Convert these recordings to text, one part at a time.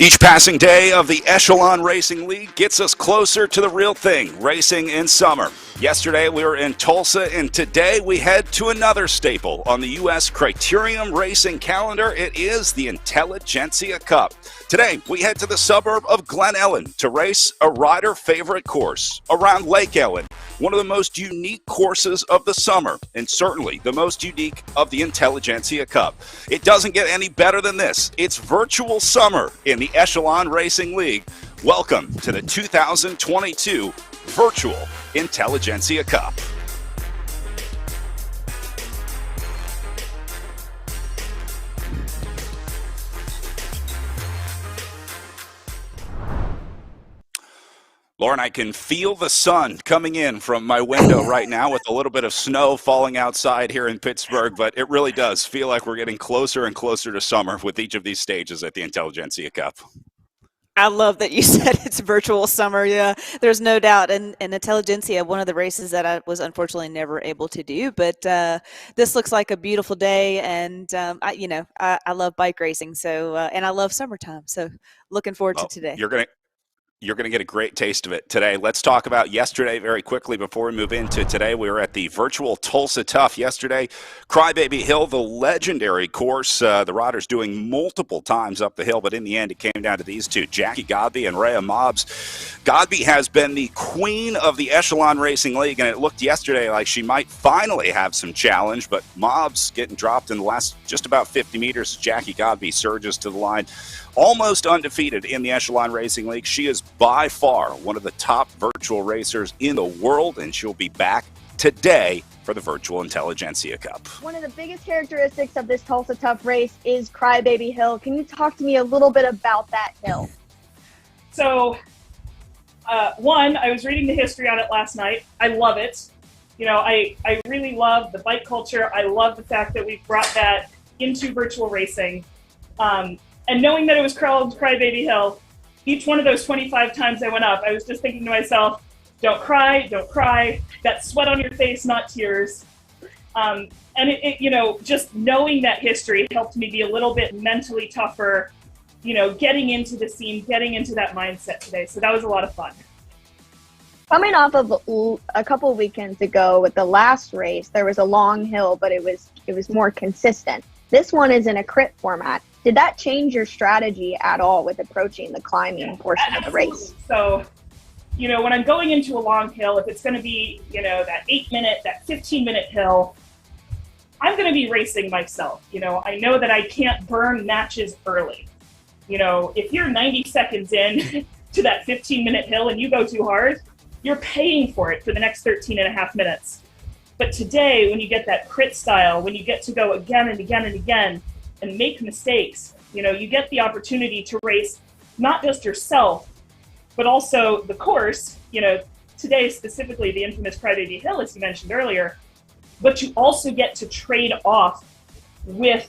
Each passing day of the Echelon Racing League gets us closer to the real thing, racing in summer. Yesterday we were in Tulsa, and today we head to another staple on the U.S. criterium racing calendar. It is the Intelligentsia Cup. Today we head to the suburb of Glen Ellen to race a rider favorite course around Lake Ellen, one of the most unique courses of the summer, and certainly the most unique of the Intelligentsia Cup. It doesn't get any better than this. It's virtual summer in the Echelon Racing League. Welcome to the 2022 Virtual Intelligentsia Cup. Lauren, I can feel the sun coming in from my window right now with a little bit of snow falling outside here in Pittsburgh, but it really does feel like we're getting closer and closer to summer with each of these stages at the Intelligentsia Cup. I love that you said it's virtual summer. Yeah, there's no doubt. And Intelligentsia, one of the races that I was unfortunately never able to do, but this looks like a beautiful day. And I love bike racing, so and I love summertime. So looking forward to today. You're going to get a great taste of it today. Let's talk about yesterday very quickly before we move into today. We were at the virtual Tulsa Tough yesterday. Crybaby Hill, the legendary course. The riders doing multiple times up the hill, but in the end it came down to these two, Jackie Godby and Rhea Mobbs. Godby has been the queen of the Echelon Racing League, and it looked yesterday like she might finally have some challenge, but Mobbs getting dropped in the last just about 50 meters. Jackie Godby surges to the line. Almost undefeated in the Echelon Racing League. She is by far one of the top virtual racers in the world, and she'll be back today for the Virtual Intelligentsia Cup. One of the biggest characteristics of this Tulsa Tough race is Crybaby Hill. Can you talk to me a little bit about that hill? So, I was reading the history on it last night. I love it. You know, I really love the bike culture. I love the fact that we've brought that into virtual racing. And knowing that it was called Crybaby Hill, each one of those 25 times I went up, I was just thinking to myself, don't cry, don't cry. That sweat on your face, not tears. And just knowing that history helped me be a little bit mentally tougher, getting into the scene, getting into that mindset today. So that was a lot of fun. Coming off of a couple of weekends ago with the last race, there was a long hill, but it was more consistent. This one is in a crit format. Did that change your strategy at all with approaching the climbing portion of the race? So, when I'm going into a long hill, if it's going to be, that 8-minute, that 15-minute hill, I'm going to be racing myself. I know that I can't burn matches early. If you're 90 seconds in to that 15-minute hill and you go too hard, you're paying for it for the next 13 and a half minutes. But today, when you get that crit style, when you get to go again and again and again, and make mistakes, you get the opportunity to race not just yourself, but also the course, today specifically the infamous Crybaby Hill, as you mentioned earlier, but you also get to trade off with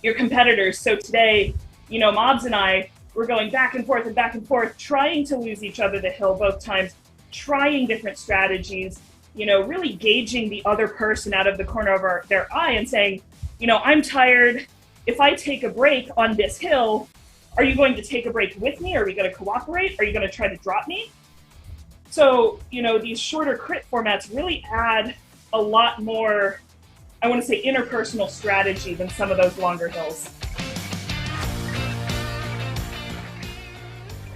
your competitors. So today, Mobbs and I were going back and forth, trying to lose each other the hill both times, trying different strategies, really gauging the other person out of the corner of their eye and saying, I'm tired. If I take a break on this hill, are you going to take a break with me? Are we going to cooperate? Are you going to try to drop me? So, these shorter crit formats really add a lot more, I want to say, interpersonal strategy than some of those longer hills.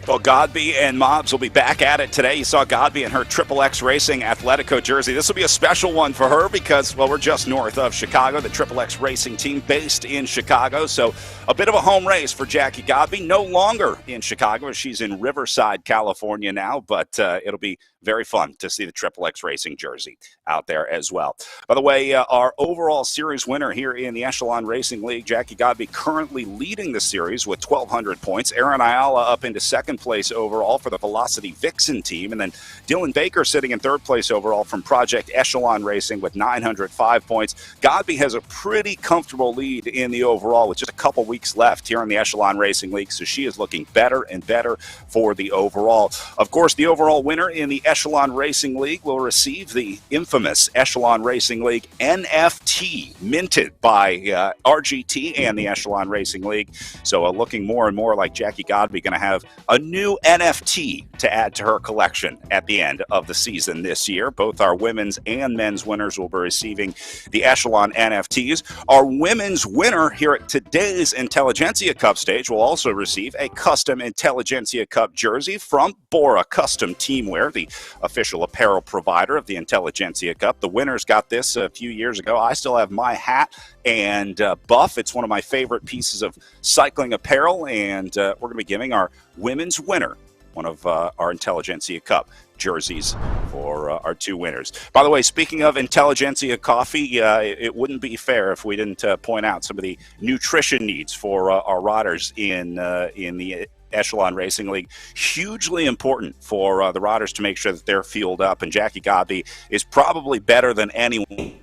Well, Godby and Mobbs will be back at it today. You saw Godby in her XXX Racing Athletico jersey. This will be a special one for her because, we're just north of Chicago, the XXX Racing team based in Chicago. So a bit of a home race for Jackie Godby. No longer in Chicago. She's in Riverside, California now, but it'll be very fun to see the XXX Racing jersey out there as well. By the way, our overall series winner here in the Echelon Racing League, Jackie Godby, currently leading the series with 1,200 points. Aaron Ayala up into second place overall for the Velocity Vixen team, and then Dylan Baker sitting in third place overall from Project Echelon Racing with 905 points. Godby has a pretty comfortable lead in the overall with just a couple weeks left here in the Echelon Racing League, so she is looking better and better for the overall. Of course, the overall winner in the Echelon Racing League will receive the infamous Echelon Racing League NFT, minted by RGT and the Echelon Racing League. So looking more and more like Jackie Godby going to have a new NFT to add to her collection at the end of the season this year. Both our women's and men's winners will be receiving the Echelon NFTs. Our women's winner here at today's Intelligentsia Cup stage will also receive a custom Intelligentsia Cup jersey from Bora Custom Teamwear, the official apparel provider of the Intelligentsia Cup. The winners got this a few years ago. I still have my hat and buff. It's one of my favorite pieces of cycling apparel, and we're going to be giving our women's winner one of our Intelligentsia Cup jerseys for our two winners. By the way, speaking of Intelligentsia coffee, it wouldn't be fair if we didn't point out some of the nutrition needs for our riders in the Echelon Racing League. Hugely important for the riders to make sure that they're fueled up, and Jackie Godby is probably better than anyone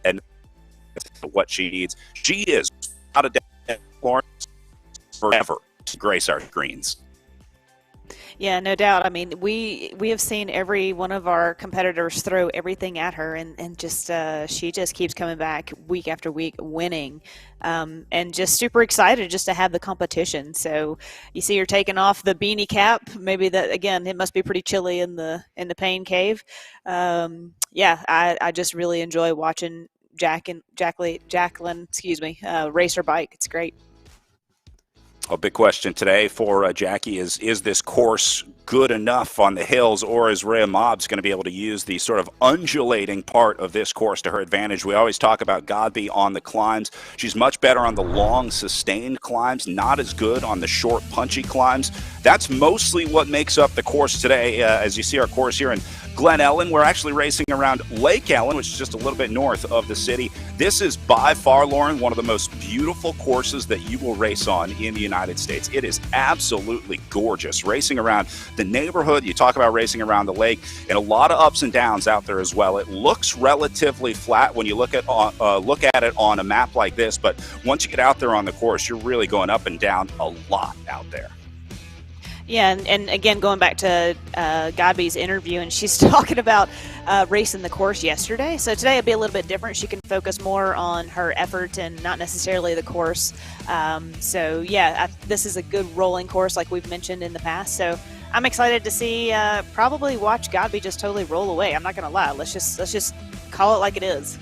and what she needs. She is out of doubt forever to grace our screens. Yeah, no doubt. I mean, we have seen every one of our competitors throw everything at her, and just she just keeps coming back week after week, winning, and just super excited just to have the competition. So you see her taking off the beanie cap. Maybe that, again, it must be pretty chilly in the pain cave. Yeah, I just really enjoy watching Jacqueline, race her bike. It's great. A big question today for Jackie is this course good enough on the hills, or is Rhea Mobbs going to be able to use the sort of undulating part of this course to her advantage? We always talk about Godby on the climbs. She's much better on the long, sustained climbs, not as good on the short, punchy climbs. That's mostly what makes up the course today. As you see our course here in Glen Ellen, we're actually racing around Lake Ellen, which is just a little bit north of the city. This is by far, Lauren, one of the most beautiful courses that you will race on in the United States. It is absolutely gorgeous. Racing around the neighborhood, you talk about racing around the lake, and a lot of ups and downs out there as well. It looks relatively flat when you look at it on a map like this, but once you get out there on the course, you're really going up and down a lot out there. Yeah, and again, going back to Godby's interview, and she's talking about racing the course yesterday. So today it'll be a little bit different. She can focus more on her effort and not necessarily the course. So yeah, this is a good rolling course like we've mentioned in the past. So I'm excited to see, probably watch Godby just totally roll away. I'm not going to lie. Let's just call it like it is.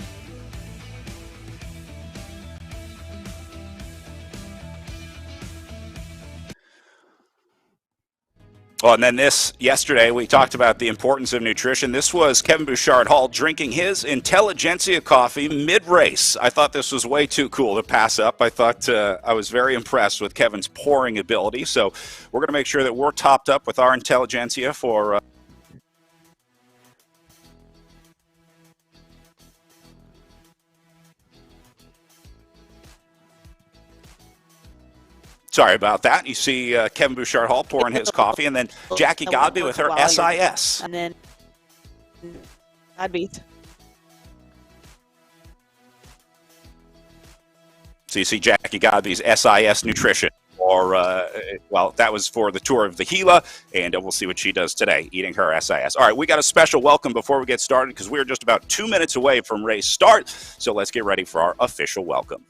Well, and then yesterday we talked about the importance of nutrition. This was Kevin Bouchard-Hall drinking his Intelligentsia coffee mid-race. I thought this was way too cool to pass up. I thought I was very impressed with Kevin's pouring ability. So we're going to make sure that we're topped up with our Intelligentsia for sorry about that. You see Kevin Bouchard-Hall pouring his coffee, and then Jackie Godby with her SIS. And then Godby. So you see Jackie Godby's SIS nutrition. Or, well, that was for the tour of the Gila, and we'll see what she does today, eating her SIS. All right, we got a special welcome before we get started because we're just about 2 minutes away from race start. So let's get ready for our official welcome.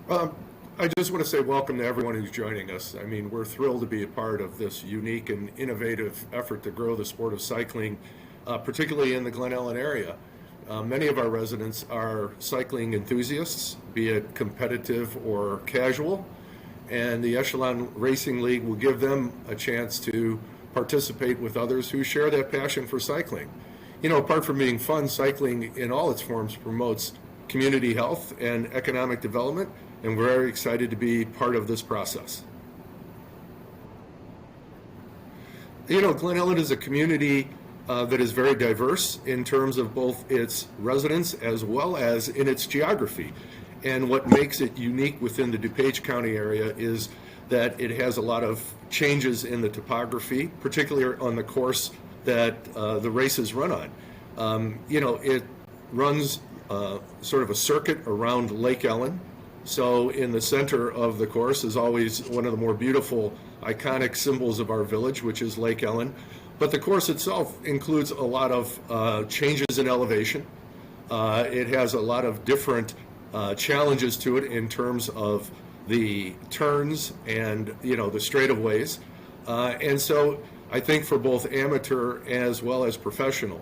I just want to say welcome to everyone who's joining us. I mean, we're thrilled to be a part of this unique and innovative effort to grow the sport of cycling, particularly in the Glen Ellen area. Many of our residents are cycling enthusiasts, be it competitive or casual, and the Echelon Racing League will give them a chance to participate with others who share that passion for cycling. You know, apart from being fun, cycling in all its forms promotes community health and economic development, and we're very excited to be part of this process. You know, Glen Ellen is a community that is very diverse in terms of both its residents as well as in its geography. And what makes it unique within the DuPage County area is that it has a lot of changes in the topography, particularly on the course that the races run on. You know, it runs sort of a circuit around Lake Ellen. So in the center of the course is always one of the more beautiful iconic symbols of our village, which is Lake Ellen. But the course itself includes a lot of changes in elevation. It has a lot of different challenges to it in terms of the turns and the straightaways. And so I think for both amateur as well as professional,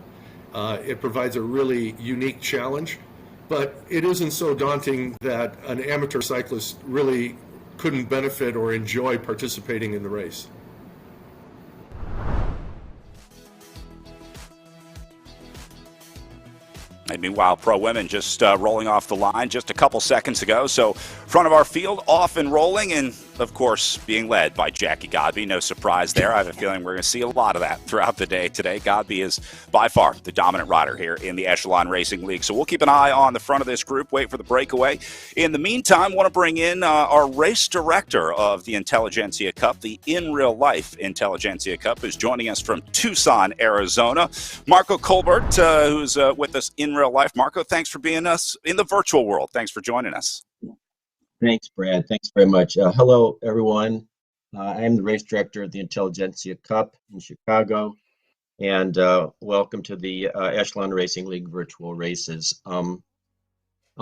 it provides a really unique challenge. But it isn't so daunting that an amateur cyclist really couldn't benefit or enjoy participating in the race. And meanwhile, pro women just rolling off the line just a couple seconds ago. So front of our field off and rolling, and of course being led by Jackie Godby. No surprise there. I have a feeling we're going to see a lot of that throughout the day today. Godby is by far the dominant rider here in the Echelon Racing League. So we'll keep an eye on the front of this group, wait for the breakaway. In the meantime, I want to bring in our race director of the Intelligentsia Cup, the In Real Life Intelligentsia Cup, who's joining us from Tucson, Arizona. Marco Colbert, who's with us in real life. Marco, thanks for being us in the virtual world. Thanks for joining us. Thanks, Brad. Thanks very much. Hello, everyone. I am the race director of the Intelligentsia Cup in Chicago, and welcome to the Echelon Racing League virtual races. On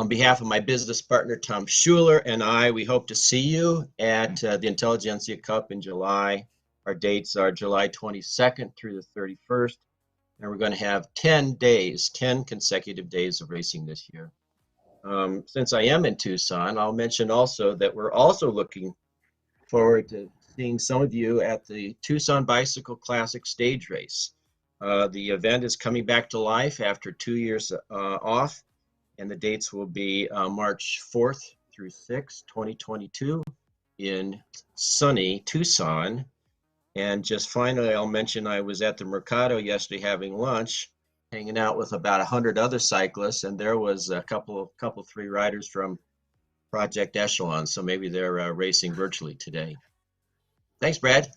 behalf of my business partner, Tom Schuler, and I, we hope to see you at the Intelligentsia Cup in July. Our dates are July 22nd through the 31st, and we're going to have 10 consecutive days of racing this year. Since I am in Tucson, I'll mention also that we're also looking forward to seeing some of you at the Tucson Bicycle Classic stage race. The event is coming back to life after 2 years off, and the dates will be March 4th through 6th, 2022 in sunny Tucson. And just finally, I'll mention I was at the Mercado yesterday having lunch, hanging out with about 100 other cyclists, and there was a couple, three riders from Project Echelon, so maybe they're racing virtually today. Thanks, Brad.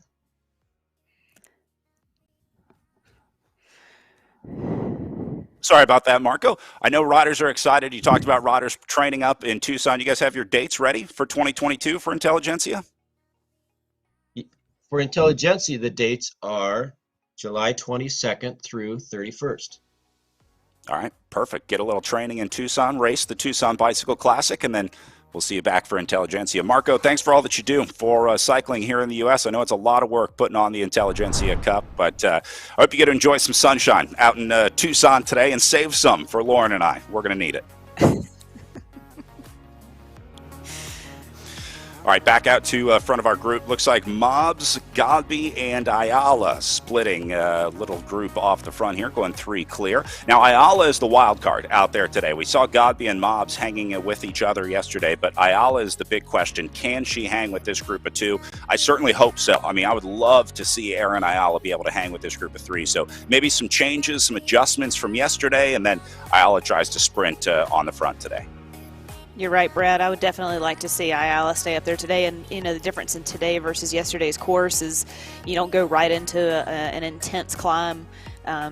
Sorry about that, Marco. I know riders are excited. You talked about riders training up in Tucson. You guys have your dates ready for 2022 for Intelligentsia? For Intelligentsia, the dates are July 22nd through 31st. All right, perfect. Get a little training in Tucson, race the Tucson Bicycle Classic, and then we'll see you back for Intelligentsia. Marco, thanks for all that you do for cycling here in the U.S. I know it's a lot of work putting on the Intelligentsia Cup, but I hope you get to enjoy some sunshine out in Tucson today and save some for Lauren and I. We're going to need it. All right, back out to front of our group. Looks like Mobs, Godby, and Ayala splitting a little group off the front here, going 3 clear. Now, Ayala is the wild card out there today. We saw Godby and Mobs hanging with each other yesterday, but Ayala is the big question. Can she hang with this group of 2? I certainly hope so. I mean, I would love to see Erin Ayala be able to hang with this group of 3. So maybe some changes, some adjustments from yesterday, and then Ayala tries to sprint on the front today. You're right, Brad. I would definitely like to see Ayala stay up there today. And, the difference in today versus yesterday's course is you don't go right into an intense climb.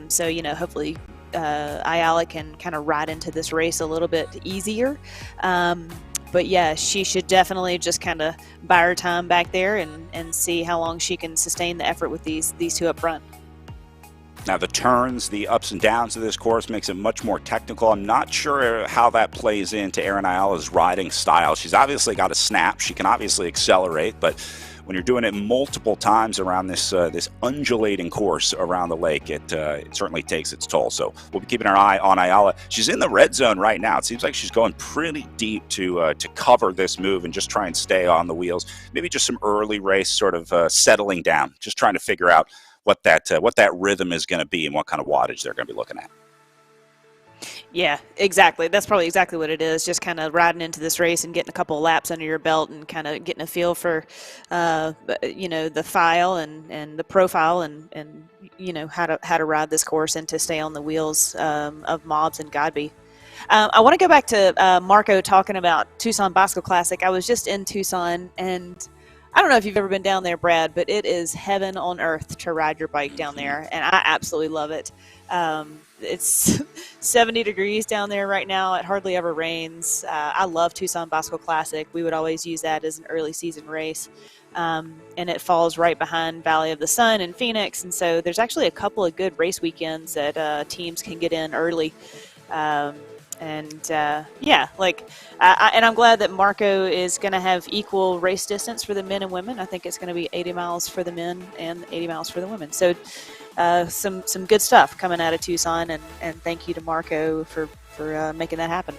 So, hopefully Ayala can kind of ride into this race a little bit easier. But, yeah, she should definitely just kind of buy her time back there and see how long she can sustain the effort with these 2 up front. Now, the turns, the ups and downs of this course makes it much more technical. I'm not sure how that plays into Erin Ayala's riding style. She's obviously got a snap. She can obviously accelerate, but when you're doing it multiple times around this undulating course around the lake, it certainly takes its toll. So we'll be keeping our eye on Ayala. She's in the red zone right now. It seems like she's going pretty deep to cover this move and just try and stay on the wheels. Maybe just some early race sort of settling down, just trying to figure out what that rhythm is going to be and what kind of wattage they're going to be looking at. Yeah, exactly. That's probably exactly what it is. Just kind of riding into this race and getting a couple of laps under your belt and kind of getting a feel for, the file and the profile and how to ride this course and to stay on the wheels of Mobs and Godby. I want to go back to Marco talking about Tucson Bicycle Classic. I was just in Tucson, and I don't know if you've ever been down there, Brad, but it is heaven on earth to ride your bike down there, and I absolutely love it. It's 70 degrees down there right now. It hardly ever rains. I love Tucson Bicycle Classic. We would always use that as an early season race. and it falls right behind Valley of the Sun in Phoenix. And so there's actually a couple of good race weekends that teams can get in early. Yeah, like, and I'm glad that Marco is going to have equal race distance for the men and women. I think it's going to be 80 miles for the men and 80 miles for the women. So some good stuff coming out of Tucson, and thank you to Marco for making that happen.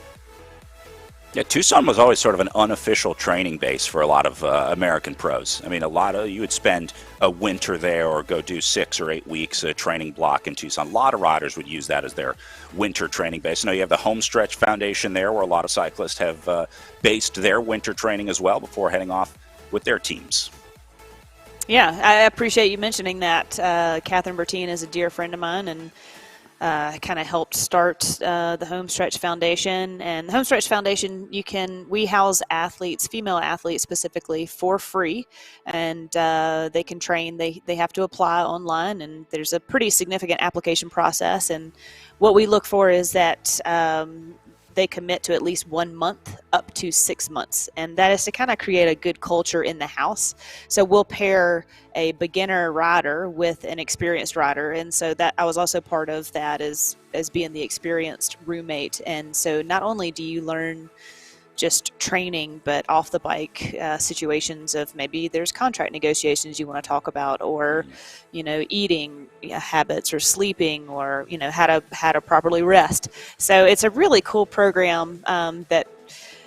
Yeah, Tucson was always sort of an unofficial training base for a lot of American pros. I mean, you would spend a winter there or go do 6 or 8 weeks a training block in Tucson. A lot of riders would use that as their winter training base. Now you have the Homestretch Foundation there, where a lot of cyclists have based their winter training as well before heading off with their teams. Yeah, I appreciate you mentioning that. Catherine Bertine is a dear friend of mine, and kind of helped start the Homestretch Foundation. And the Homestretch Foundation, we house athletes, female athletes specifically, for free, and they can train. They have to apply online, and there's a pretty significant application process. And what we look for is that they commit to at least 1 month up to 6 months. And that is to kind of create a good culture in the house. So we'll pair a beginner rider with an experienced rider. And so that I was also part of that as being the experienced roommate. And so not only do you learn just training, but off the bike situations of maybe there's contract negotiations you want to talk about, or, eating habits or sleeping, or, how to properly rest. So it's a really cool program that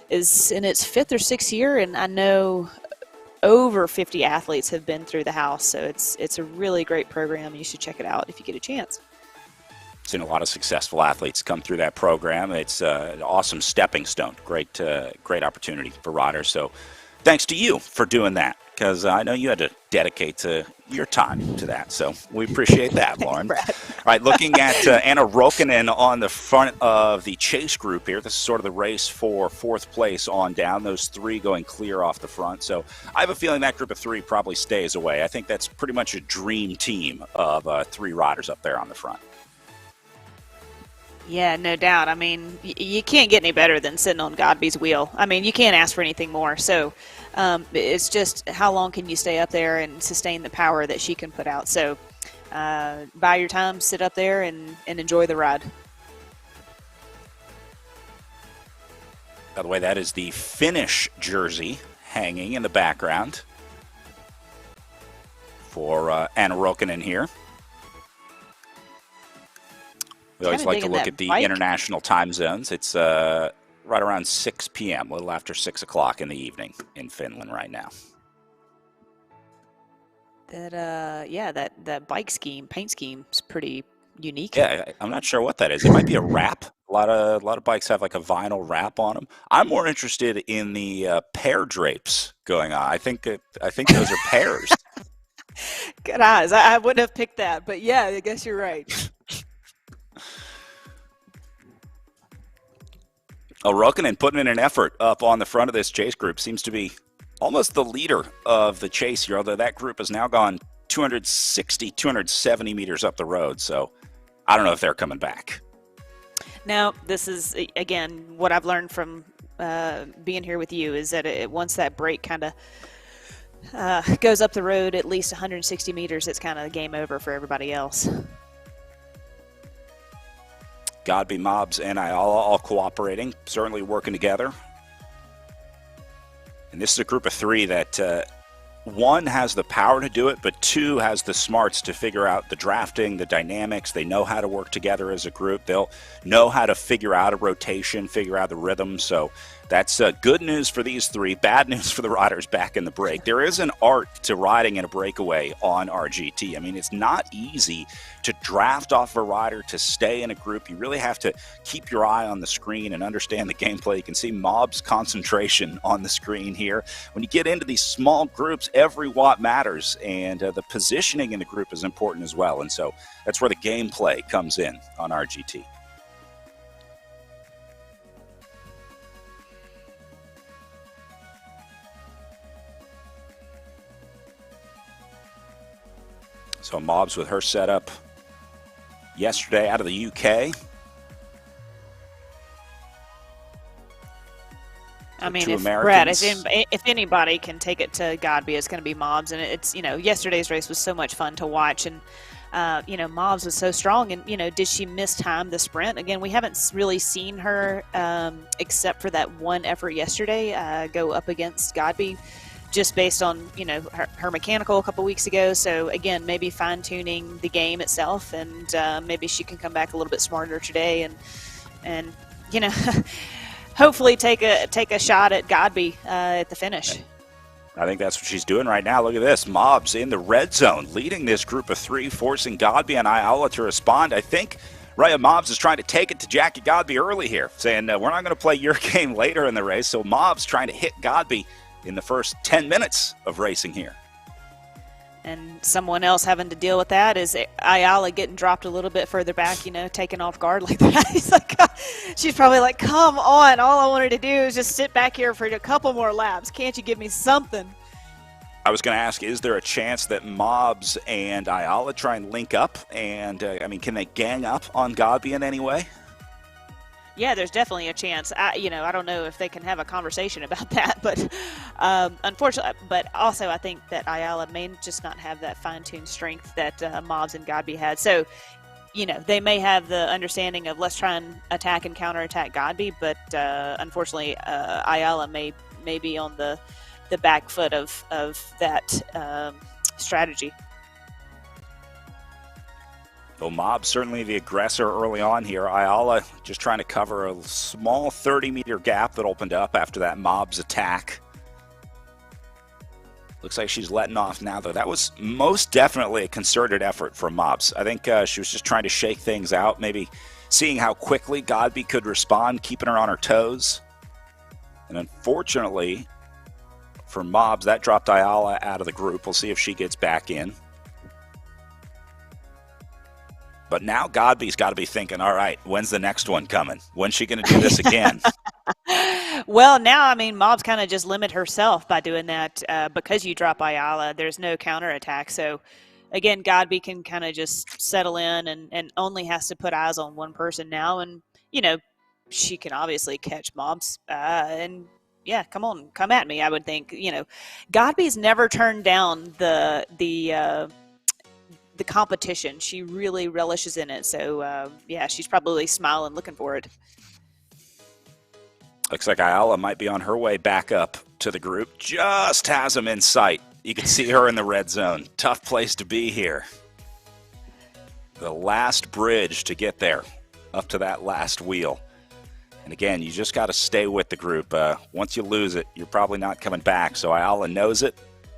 is in its 5th or 6th year. And I know over 50 athletes have been through the house. So it's a really great program. You should check it out if you get a chance. Seen a lot of successful athletes come through that program. It's an awesome stepping stone. Great opportunity for riders. So thanks to you for doing that, because I know you had to dedicate your time to that. So we appreciate that, Lauren. All right, looking at Anna Rokkanen on the front of the chase group here. This is sort of the race for 4th place on down. Those 3 going clear off the front. So I have a feeling that group of 3 probably stays away. I think that's pretty much a dream team of 3 riders up there on the front. Yeah, no doubt. I mean, you can't get any better than sitting on Godby's wheel. I mean, you can't ask for anything more. So it's just how long can you stay up there and sustain the power that she can put out. So buy your time, sit up there, and enjoy the ride. By the way, that is the Finnish jersey hanging in the background for Anna Rokkanen here. We always like to look at the international time zones. It's right around 6 p.m., a little after 6 o'clock in the evening in Finland right now. That bike scheme, paint scheme is pretty unique. Yeah, I'm not sure what that is. It might be a wrap. A lot of bikes have like a vinyl wrap on them. I'm more interested in the pear drapes going on. I think those are pears. Good eyes. I wouldn't have picked that, but yeah, I guess you're right. Rokkanen putting in an effort up on the front of this chase group, seems to be almost the leader of the chase here, although that group has now gone 260, 270 meters up the road. So I don't know if they're coming back. Now, this is, again, what I've learned from being here with you is that once that break kind of goes up the road at least 160 meters, it's kind of game over for everybody else. Godby, Mobbs, and I all cooperating, certainly working together. And this is a group of 3 that 1 has the power to do it, but 2 has the smarts to figure out the drafting, the dynamics. They know how to work together as a group. They'll know how to figure out a rotation, figure out the rhythm. So that's good news for these 3, bad news for the riders back in the break. There is an art to riding in a breakaway on RGT. I mean, it's not easy to draft off a rider to stay in a group. You really have to keep your eye on the screen and understand the gameplay. You can see Mobb's concentration on the screen here. When you get into these small groups, every watt matters, and the positioning in the group is important as well. And so that's where the gameplay comes in on RGT. So Mobbs with her setup yesterday out of the UK. I mean, two if Brad, Americans. if anybody can take it to Godby, it's going to be Mobbs. And it's, yesterday's race was so much fun to watch. And, Mobbs was so strong. And, did she miss time the sprint? Again, we haven't really seen her, except for that one effort yesterday, go up against Godby, just based on, her mechanical a couple weeks ago. So, again, maybe fine-tuning the game itself. And maybe she can come back a little bit smarter today. And hopefully take a shot at Godby at the finish. I think that's what she's doing right now. Look at this. Mobbs in the red zone, leading this group of three, forcing Godby and Ayala to respond. I think Rhea Mobbs is trying to take it to Jackie Godby early here, saying we're not going to play your game later in the race. So Mobbs trying to hit Godby in the first 10 minutes of racing here. And someone else having to deal with that is Ayala getting dropped a little bit further back, taken off guard like that. He's like, she's probably like, come on. All I wanted to do is just sit back here for a couple more laps. Can't you give me something? I was going to ask, is there a chance that Mobbs and Ayala try and link up? And, can they gang up on Godby in any way? Yeah, there's definitely a chance. I don't know if they can have a conversation about that, but unfortunately, but also I think that Ayala may just not have that fine-tuned strength that Mobbs and Godby had. So, they may have the understanding of let's try and attack and counterattack Godby, but unfortunately, Ayala may be on the back foot of that strategy. Well, Mobbs certainly the aggressor early on here. Ayala just trying to cover a small 30-meter gap that opened up after that Mobbs attack. Looks like she's letting off now, though. That was most definitely a concerted effort from Mobbs. I think she was just trying to shake things out, maybe seeing how quickly Godby could respond, keeping her on her toes. And unfortunately for Mobbs, that dropped Ayala out of the group. We'll see if she gets back in. But now Godby's got to be thinking, all right, when's the next one coming? When's she going to do this again? Well, now, Mobbs kind of just limit herself by doing that because you drop Ayala. There's no counterattack. So, again, Godby can kind of just settle in and only has to put eyes on one person now. And, she can obviously catch Mobbs. And, yeah, come at me, I would think. Godby's never turned down the competition. She really relishes in it. So, she's probably smiling, looking for it. Looks like Ayala might be on her way back up to the group. Just has him in sight. You can see her in the red zone. Tough place to be here. The last bridge to get there, up to that last wheel. And again, you just got to stay with the group. Once you lose it, you're probably not coming back. So Ayala knows it.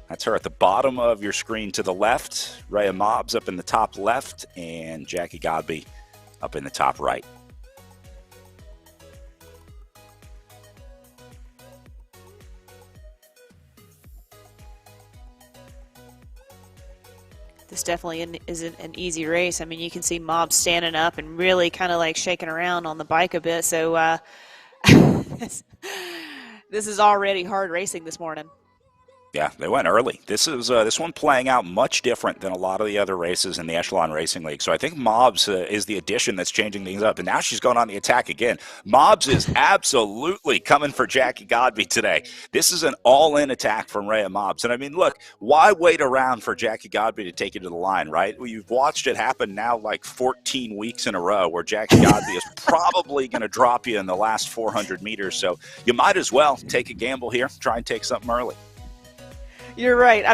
That's her at the bottom of your screen to the left. Rhea Mobbs up in the top left. And Jackie Godby up in the top right. This definitely isn't an easy race. You can see Mobbs standing up and really kind of like shaking around on the bike a bit. So this is already hard racing this morning. Yeah, they went early. This is this one playing out much different than a lot of the other races in the Echelon Racing League. So I think Mobbs is the addition that's changing things up. And now she's going on the attack again. Mobbs is absolutely coming for Jackie Godby today. This is an all-in attack from Rhea Mobbs. And look, why wait around for Jackie Godby to take you to the line, right? Well, you've watched it happen now like 14 weeks in a row where Jackie Godby is probably going to drop you in the last 400 meters. So you might as well take a gamble here, try and take something early. You're right.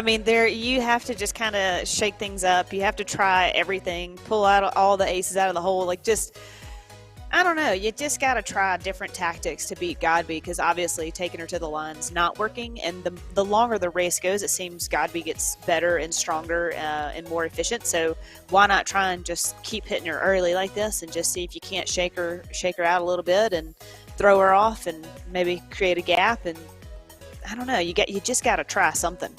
You have to just kind of shake things up. You have to try everything, pull out all the aces out of the hole. I don't know. You just got to try different tactics to beat Godby because obviously taking her to the line's not working. And the longer the race goes, it seems Godby gets better and stronger and more efficient. So why not try and just keep hitting her early like this and just see if you can't shake her out a little bit and throw her off and maybe create a gap and I don't know. You just got to try something.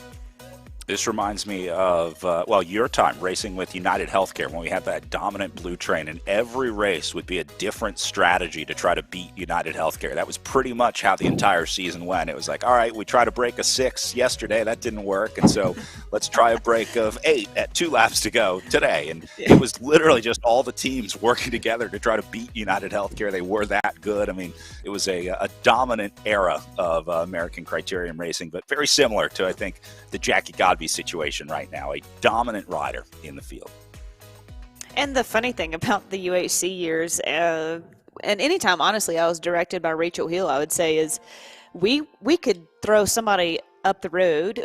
This reminds me of, your time racing with United Healthcare when we had that dominant blue train, and every race would be a different strategy to try to beat United Healthcare. That was pretty much how the entire season went. It was like, all right, we tried to break a 6 yesterday. That didn't work. And so let's try a break of 8 at 2 laps to go today. And it was literally just all the teams working together to try to beat United Healthcare. They were that good. I mean, it was a dominant era of American criterium racing, but very similar to, I think, the Jackie Godby situation right now, a dominant rider in the field. And the funny thing about the UHC years, and anytime, honestly, I was directed by Rachel Hill, I would say, is we could throw somebody up the road.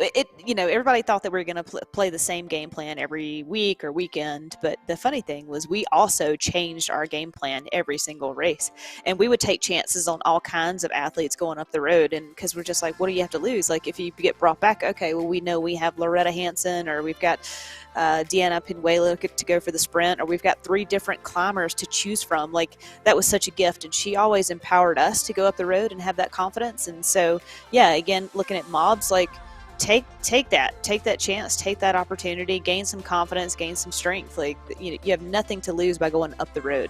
Everybody thought that we were going to play the same game plan every week or weekend, but the funny thing was we also changed our game plan every single race, and we would take chances on all kinds of athletes going up the road, and because we're just like, what do you have to lose? Like, if you get brought back, okay, well, we know we have Loretta Hanson, or we've got Deanna Pinuelo to go for the sprint, or we've got 3 different climbers to choose from. Like, that was such a gift, and she always empowered us to go up the road and have that confidence. And so, yeah, again, looking at mobs, like, take that chance, take that opportunity, gain some confidence, gain some strength. Like, you have nothing to lose by going up the road.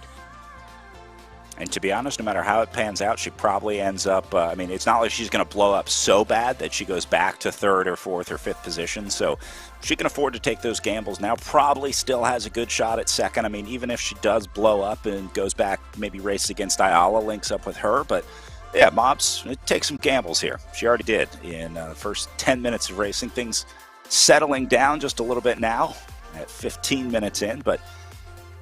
And to be honest, no matter how it pans out, she probably ends up, it's not like she's going to blow up so bad that she goes back to 3rd or 4th or 5th position. So she can afford to take those gambles now, probably still has a good shot at 2nd. I mean, even if she does blow up and goes back, maybe races against Ayala, links up with her. But yeah, Mobs, take some gambles here. She already did in the first 10 minutes of racing. Things settling down just a little bit now at 15 minutes in, but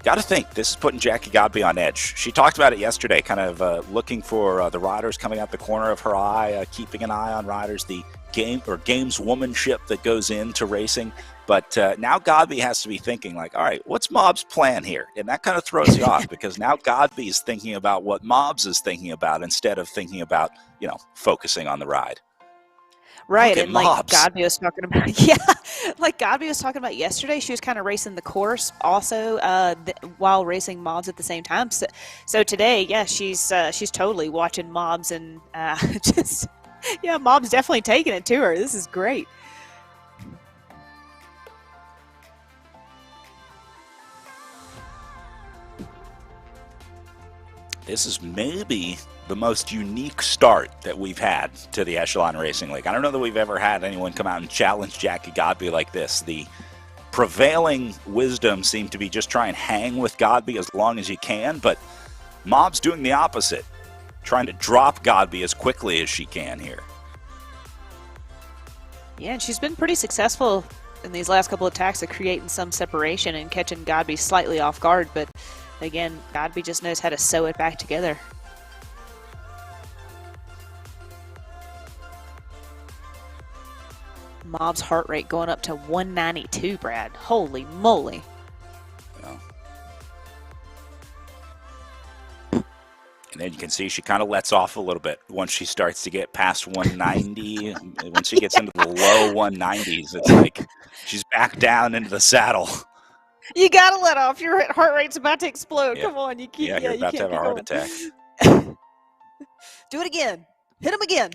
got to think this is putting Jackie Godby on edge. She talked about it yesterday, kind of looking for the riders coming out the corner of her eye, keeping an eye on riders, the gameswomanship that goes into racing. But now Godby has to be thinking like, all right, what's Mob's plan here? And that kind of throws you off because now Godby is thinking about what Mobs is thinking about instead of thinking about, focusing on the ride. Right, and like Mobs. Godby was talking about, like Godby was talking about yesterday, she was kind of racing the course also while racing mobs at the same time. So today, yeah, she's totally watching mobs and mobs definitely taking it to her. This is great. This is maybe the most unique start that we've had to the Echelon Racing League. I don't know that we've ever had anyone come out and challenge Jackie Godby like this. The prevailing wisdom seemed to be just try and hang with Godby as long as you can, but Mob's doing the opposite, trying to drop Godby as quickly as she can here. Yeah, and she's been pretty successful in these last couple of attacks of creating some separation and catching Godby slightly off guard, but again, Godby just knows how to sew it back together. Mob's heart rate going up to 192, Brad. Holy moly. Yeah. And then you can see she kind of lets off a little bit once she starts to get past 190. When she gets into the low 190s, it's like she's back down into the saddle. You gotta let off. Your heart rate's about to explode. Yeah. Come on, you keep. Yeah, you're about to have a heart attack. Do it again. Hit him again.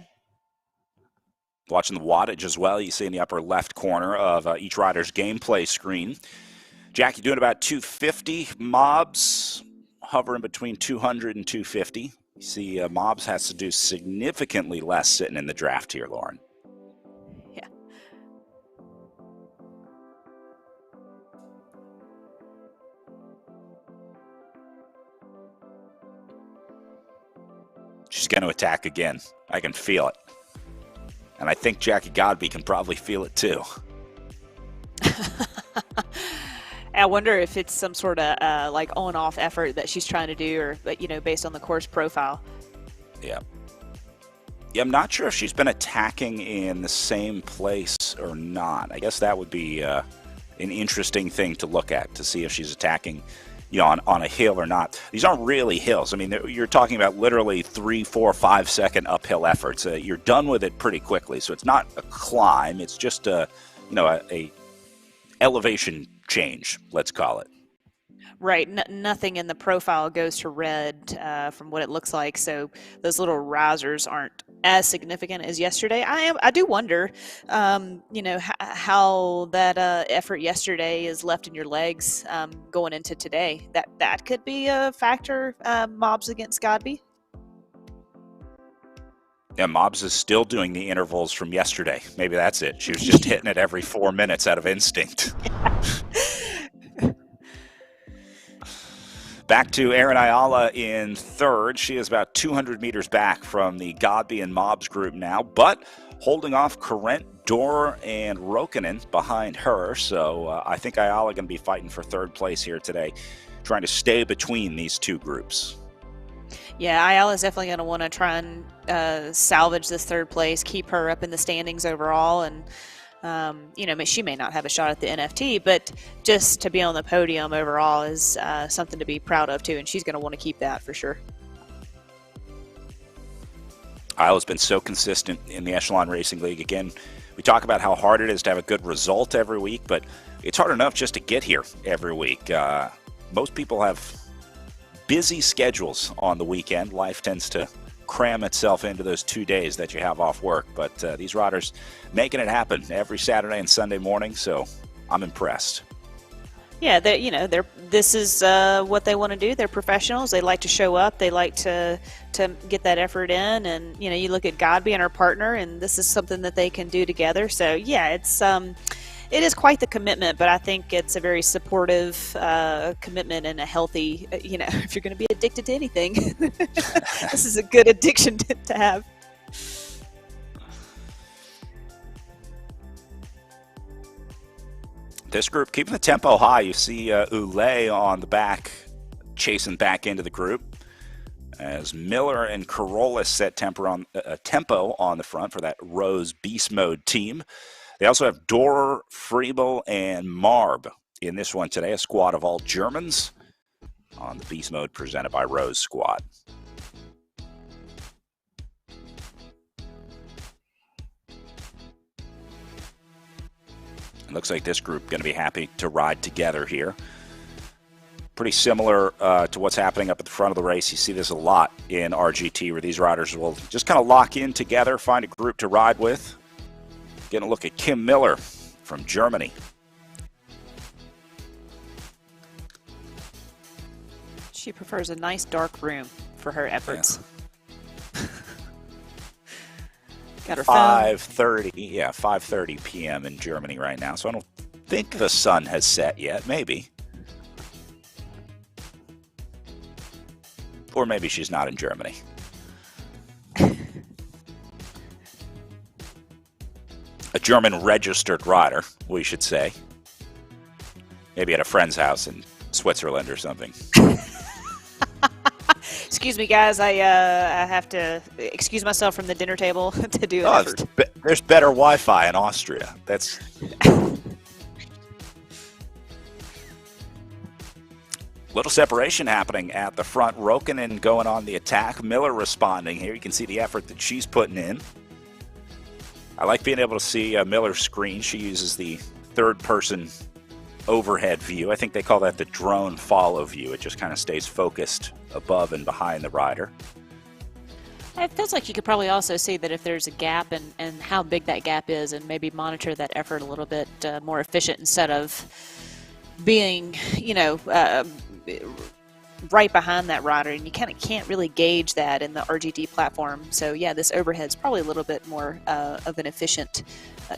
Watching the wattage as well, you see in the upper left corner of each rider's gameplay screen. Jackie doing about 250. Mobs hovering between 200 and 250. You see Mobs has to do significantly less sitting in the draft here, Lauren. Yeah. She's going to attack again. I can feel it. And I think Jackie Godby can probably feel it too. I wonder if it's some sort of like on-off effort that she's trying to do, or based on the course profile. Yeah. Yeah, I'm not sure if she's been attacking in the same place or not. I guess that would be an interesting thing to look at to see if she's attacking, on a hill or not. These aren't really hills. I mean, you're talking about literally 3, 4, 5 second uphill efforts. You're done with it pretty quickly. So it's not a climb. It's just a elevation change, let's call it. Right. Nothing in the profile goes to red from what it looks like. So those little risers aren't as significant as yesterday. I do wonder, how that effort yesterday is left in your legs going into today. That could be a factor. Mobs against Godby. Yeah, Mobs is still doing the intervals from yesterday. Maybe that's it. She was just hitting it every 4 minutes out of instinct. Back to Erin Ayala in third. She is about 200 meters back from the Godby and Mobs group now, but holding off Karent, Dor, and Rokkanen behind her. So I think Ayala going to be fighting for third place here today, trying to stay between these two groups. Yeah, Ayala's definitely going to want to try and salvage this third place, keep her up in the standings overall, and she may not have a shot at the NFT, but just to be on the podium overall is something to be proud of too, and she's going to want to keep that for sure. Ayala's been so consistent in the Echelon Racing League. Again, we talk about how hard it is to have a good result every week, but it's hard enough just to get here every week. Most people have busy schedules on the weekend. Life tends to cram itself into those 2 days that you have off work, but these riders making it happen every Saturday and Sunday morning, so I'm impressed. Yeah, this is what they want to do. They're professionals. They like to show up. They like to get that effort in, and you look at Godby and her partner, and this is something that they can do together. So yeah, it is quite the commitment, but I think it's a very supportive commitment and a healthy, if you're going to be addicted to anything, this is a good addiction to have. This group keeping the tempo high. You see Ulay on the back, chasing back into the group, as Miller and Carolus set tempo on the front for that Rose Beast Mode team. They also have Dor, Friebel, and Marb in this one today, a squad of all Germans on the Beast Mode presented by Rose Squad. It looks like this group going to be happy to ride together here. Pretty similar to what's happening up at the front of the race. You see this a lot in RGT, where these riders will just kind of lock in together, find a group to ride with. Getting a look at Kim Miller from Germany. She prefers a nice dark room for her efforts. Yeah. Got her 5:30, 5:30 p.m. in Germany right now. So I don't think the sun has set yet. Maybe. Or maybe she's not in Germany. A German registered rider, we should say. Maybe at a friend's house in Switzerland or something. Excuse me, guys. I have to excuse myself from the dinner table to do an effort. There's better Wi-Fi in Austria. That's little separation happening at the front. Rokkanen going on the attack. Miller responding here. You can see the effort that she's putting in. I like being able to see Miller's screen. She uses the third-person overhead view. I think they call that the drone follow view. It just kind of stays focused above and behind the rider. It feels like you could probably also see that if there's a gap and how big that gap is, and maybe monitor that effort a little bit more efficient instead of being, right behind that rider, and you kind of can't really gauge that in the RGT platform. So yeah, this overhead's probably a little bit more of an efficient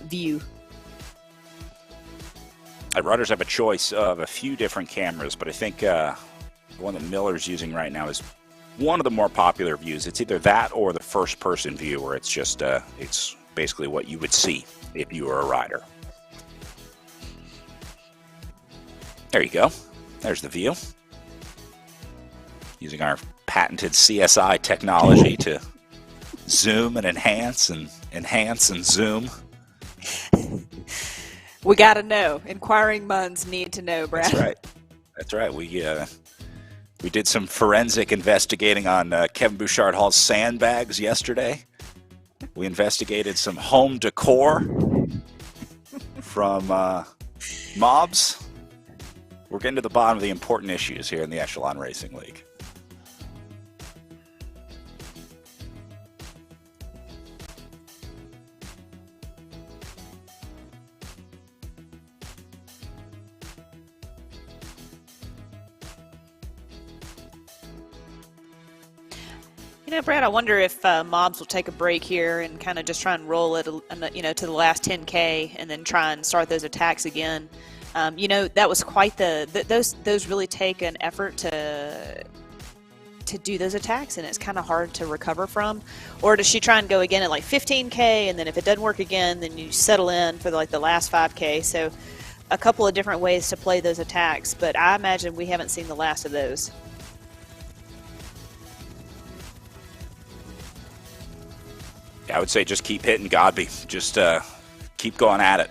view. Riders have a choice of a few different cameras, but I think the one that Miller's using right now is one of the more popular views. It's either that or the first-person view, where it's just it's basically what you would see if you were a rider. There you go. There's the view. Using our patented CSI technology to zoom and enhance and zoom. We got to know. Inquiring minds need to know, Brad. That's right. We did some forensic investigating on Kevin Bouchard Hall's sandbags yesterday. We investigated some home decor from Mobs. We're getting to the bottom of the important issues here in the Echelon Racing League. Brad, I wonder if Mobs will take a break here and kind of just try and roll it, to the last 10K and then try and start those attacks again. That was quite those really take an effort to do those attacks, and it's kind of hard to recover from. Or does she try and go again at like 15K, and then if it doesn't work again, then you settle in for like the last 5K? So a couple of different ways to play those attacks, but I imagine we haven't seen the last of those. Yeah, I would say just keep hitting Godby. Just keep going at it.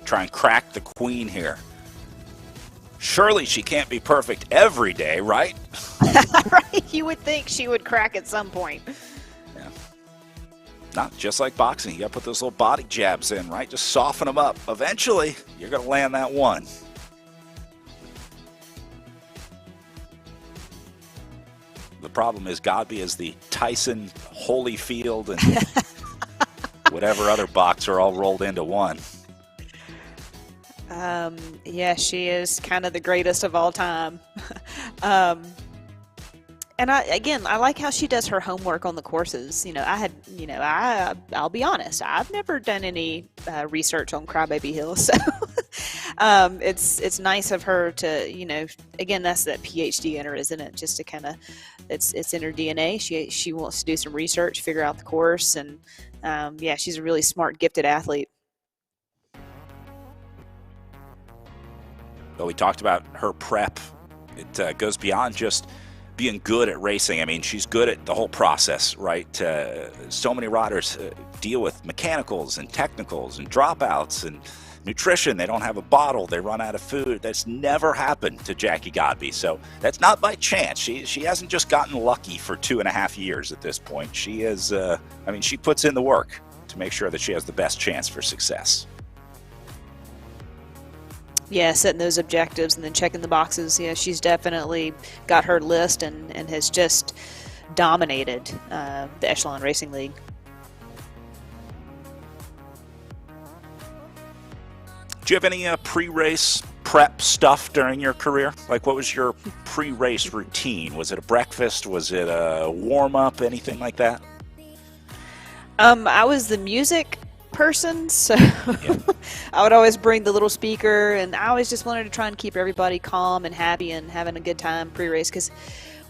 Try and crack the queen here. Surely she can't be perfect every day, right? Right? You would think she would crack at some point. Yeah. Not just like boxing. You got to put those little body jabs in, right? Just soften them up. Eventually, you're going to land that one. The problem is Godby is the Tyson, Holyfield, and whatever other boxer all rolled into one. Yeah, she is kind of the greatest of all time. And I like how she does her homework on the courses. I'll be honest, I've never done any research on Crybaby Hill, so it's nice of her to, again, that's that PhD in her, isn't it? Just to kind of, it's in her DNA. She wants to do some research, figure out the course, and yeah, she's a really smart, gifted athlete. But we talked about her prep. It goes beyond just being good at racing. I mean, she's good at the whole process, right? So many riders deal with mechanicals and technicals and dropouts and nutrition. They don't have a bottle. They run out of food. That's never happened to Jackie Godby. So that's not by chance. She hasn't just gotten lucky for 2.5 years at this point. She is, she puts in the work to make sure that she has the best chance for success. Yeah, setting those objectives and then checking the boxes. Yeah, she's definitely got her list and has just dominated the Echelon Racing League. Do you have any pre-race prep stuff during your career? Like, what was your pre-race routine? Was it a breakfast? Was it a warm-up? Anything like that? I was the music person, so yeah. I would always bring the little speaker, and I always just wanted to try and keep everybody calm and happy and having a good time pre-race, because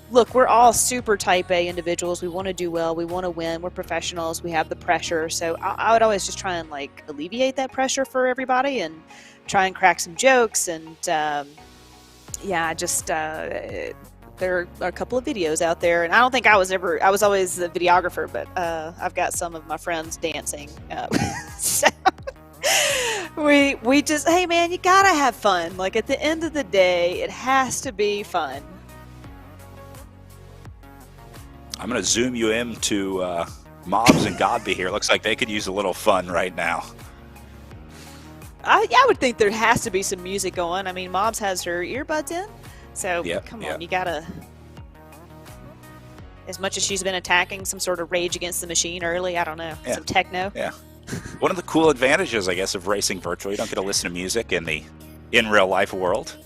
look, we're all super type A individuals. We want to do well, we want to win, we're professionals, we have the pressure, so I would always just try and alleviate that pressure for everybody and try and crack some jokes. And there are a couple of videos out there, and I don't think I was always the videographer, but I've got some of my friends dancing. So we just, hey man, you gotta have fun. Like, at the end of the day, it has to be fun. I'm gonna zoom you into Mobs and Godby here. Looks like they could use a little fun right now. I would think there has to be some music going. I mean, Mobs has her earbuds in. So, come on, you gotta, as much as she's been attacking some sort of Rage Against the Machine early, I don't know, some techno. Yeah. One of the cool advantages, I guess, of racing virtually, you don't get to listen to music in real life world.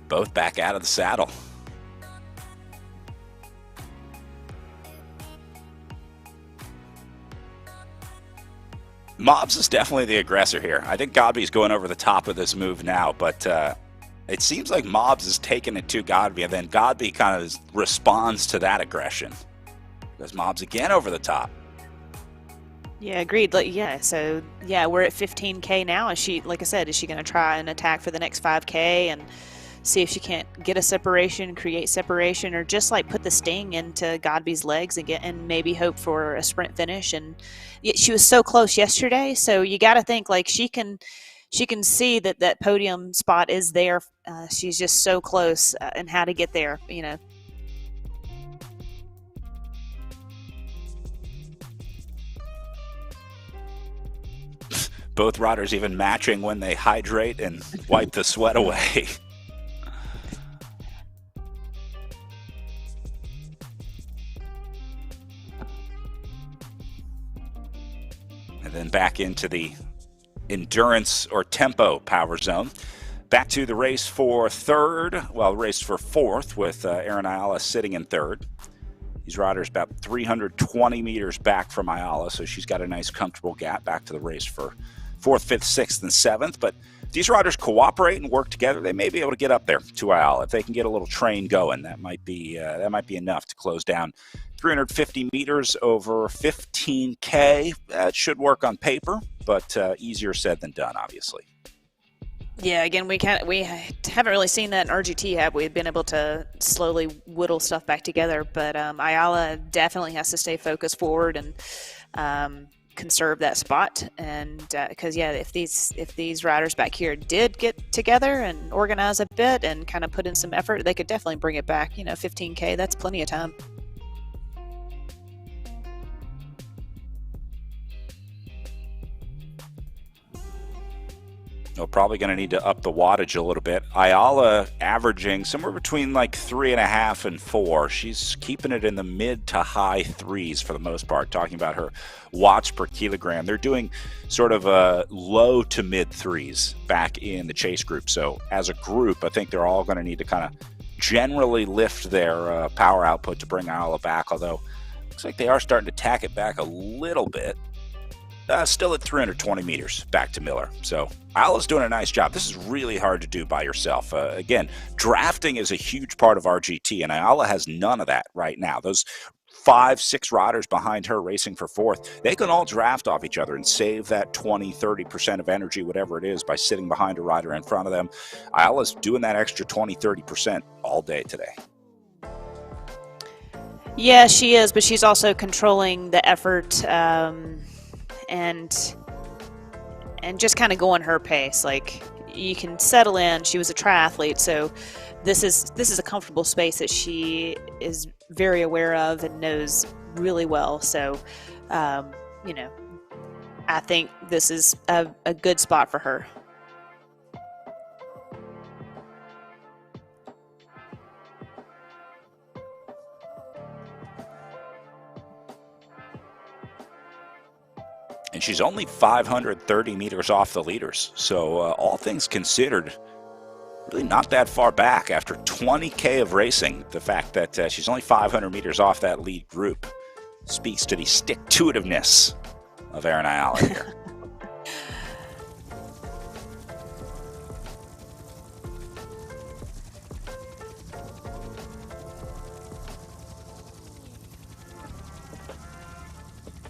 Both back out of the saddle. Mobs is definitely the aggressor here. I think Godby's going over the top of this move now, but it seems like Mobs is taking it to Godby, and then Godby kind of responds to that aggression. Goes Mobs again over the top. Yeah, agreed. So we're at 15K now. Is she, like I said, is she going to try and attack for the next 5K and see if she can't get a separation, create separation, or just put the sting into Godby's legs and maybe hope for a sprint finish? And she was so close yesterday, so you got to think she can see that podium spot is there. She's just so close, and how to get there, Both riders even matching when they hydrate and wipe the sweat away. And then back into the endurance or tempo power zone. Back to the race for third, well, race for fourth with Erin Ayala sitting in third. These riders about 320 meters back from Ayala, so she's got a nice comfortable gap back to the race for fourth, fifth, sixth, and seventh. But if these riders cooperate and work together, they may be able to get up there to Ayala. If they can get a little train going, that might be enough to close down 350 meters over 15K. That should work on paper, but easier said than done, obviously. Yeah, again, we haven't really seen that in RGT, have we? We've been able to slowly whittle stuff back together, but Ayala definitely has to stay focused forward and conserve that spot. And because if these riders back here did get together and organize a bit and kind of put in some effort, they could definitely bring it back. 15K, that's plenty of time. They're probably going to need to up the wattage a little bit. Ayala averaging somewhere between like 3.5 and 4. She's keeping it in the mid to high threes for the most part, talking about her watts per kilogram. They're doing sort of low to mid threes back in the chase group. So as a group, I think they're all going to need to kind of generally lift their power output to bring Ayala back, although looks like they are starting to tack it back a little bit. Still at 320 meters back to Miller. So Ayala's doing a nice job. This is really hard to do by yourself. Again, drafting is a huge part of RGT, and Ayala has none of that right now. Those 5-6 riders behind her racing for fourth, they can all draft off each other and save that 20-30% of energy, whatever it is, by sitting behind a rider in front of them. Ayala's doing that extra 20-30% all day today. Yeah, she is, but she's also controlling the effort and just kind of going her pace. Like, you can settle in. She was a triathlete, so this is a comfortable space that she is very aware of and knows really well. So, I think this is a good spot for her. And she's only 530 meters off the leaders. So all things considered, really not that far back after 20K of racing. The fact that she's only 500 meters off that lead group speaks to the stick-to-itiveness of Erin Ayala here.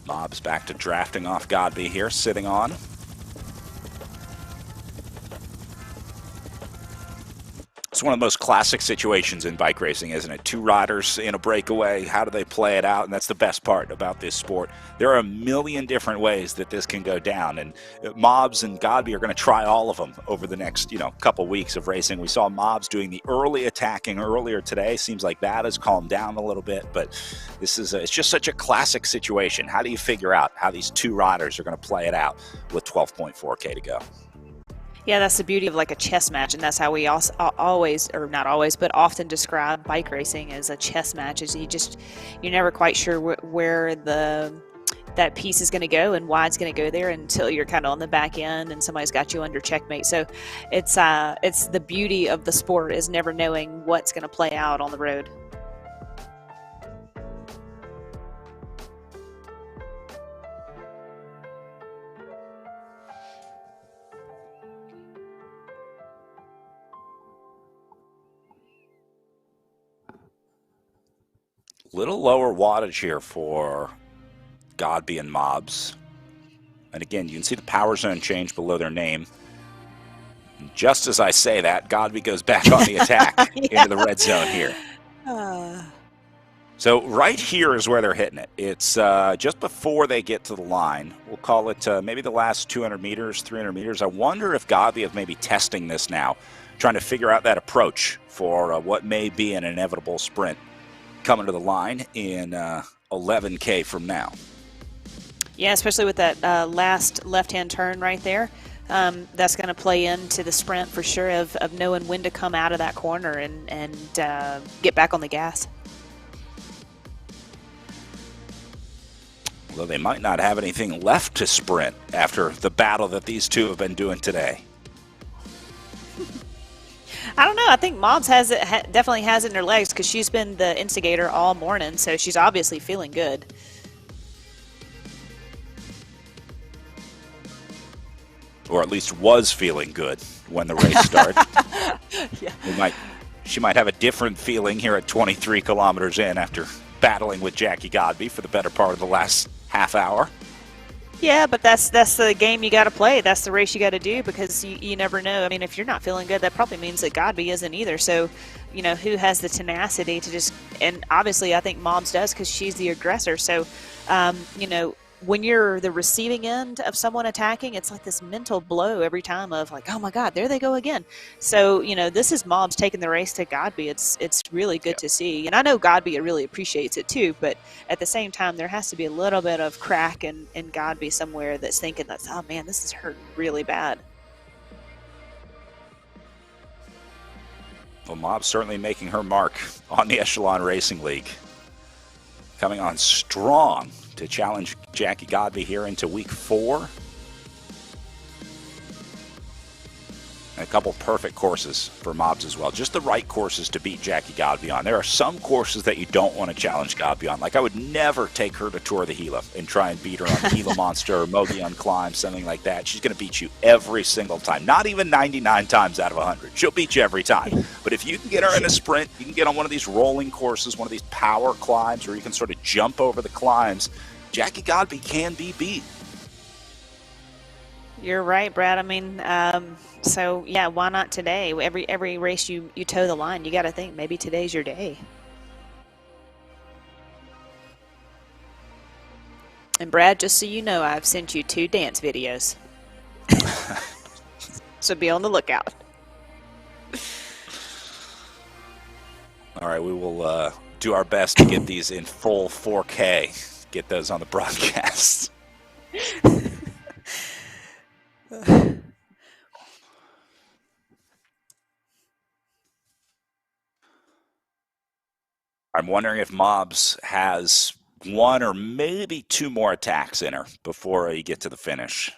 Bob's back to drafting off Godby here, sitting on. It's one of the most classic situations in bike racing, isn't it? Two riders in a breakaway. How do they play it out? And that's the best part about this sport. There are a million different ways that this can go down, and Mobbs and Godby are going to try all of them over the next, couple weeks of racing. We saw Mobbs doing the early attacking earlier today. Seems like that has calmed down a little bit, but it's just such a classic situation. How do you figure out how these two riders are going to play it out with 12.4K to go? Yeah, that's the beauty of like a chess match, and that's how we also always, or not always, but often describe bike racing as a chess match. Is you're never quite sure where that piece is going to go and why it's going to go there until you're kind of on the back end and somebody's got you under checkmate. So it's the beauty of the sport is never knowing what's going to play out on the road. Little lower wattage here for Godby and Mobbs. And again, you can see the power zone change below their name. And just as I say that, Godby goes back on the attack into the red zone here. So right here is where they're hitting it. It's just before they get to the line. We'll call it maybe the last 200 meters, 300 meters. I wonder if Godby is maybe testing this now, trying to figure out that approach for what may be an inevitable sprint coming to the line in 11K from now. Yeah, especially with that last left-hand turn right there. That's going to play into the sprint for sure of knowing when to come out of that corner and get back on the gas. Although they might not have anything left to sprint after the battle that these two have been doing today. I don't know. I think Mom's has it definitely has it in her legs because she's been the instigator all morning, so she's obviously feeling good. Or at least was feeling good when the race started. Yeah. She might have a different feeling here at 23 kilometers in after battling with Jackie Godby for the better part of the last half hour. Yeah, but that's the game you got to play. That's the race you got to do because you never know. I mean, if you're not feeling good, that probably means that Godby isn't either. So, you know, who has the tenacity to just – and obviously I think Mom's does because she's the aggressor. So, you know, when you're the receiving end of someone attacking, it's like this mental blow every time of like, oh my God, there they go again. So, you know, this is Mom's taking the race to Godby. It's really good to see. And I know Godby really appreciates it too, but at the same time, there has to be a little bit of crack in Godby somewhere that's thinking that, oh man, this is hurting really bad. Well, Mob's certainly making her mark on the Echelon Racing League. Coming on strong to challenge Jackie Godby here into week 4. And a couple perfect courses for Mobs as well. Just the right courses to beat Jackie Godby on. There are some courses that you don't want to challenge Godby on. Like I would never take her to Tour the Gila and try and beat her on the Gila Monster or Mogollon Climb, something like that. She's going to beat you every single time. Not even 99 times out of 100. She'll beat you every time. But if you can get her in a sprint, you can get on one of these rolling courses, one of these power climbs where you can sort of jump over the climbs, Jackie Godby can be beat. You're right, Brad. I mean, so yeah, why not today? Every race you toe the line, you got to think maybe today's your day. And Brad, just so you know, I've sent you 2 dance videos. So be on the lookout. All right, we will do our best to get these in full 4K. Get those on the broadcast. I'm wondering if Mobs has 1 or maybe 2 more attacks in her before you get to the finish.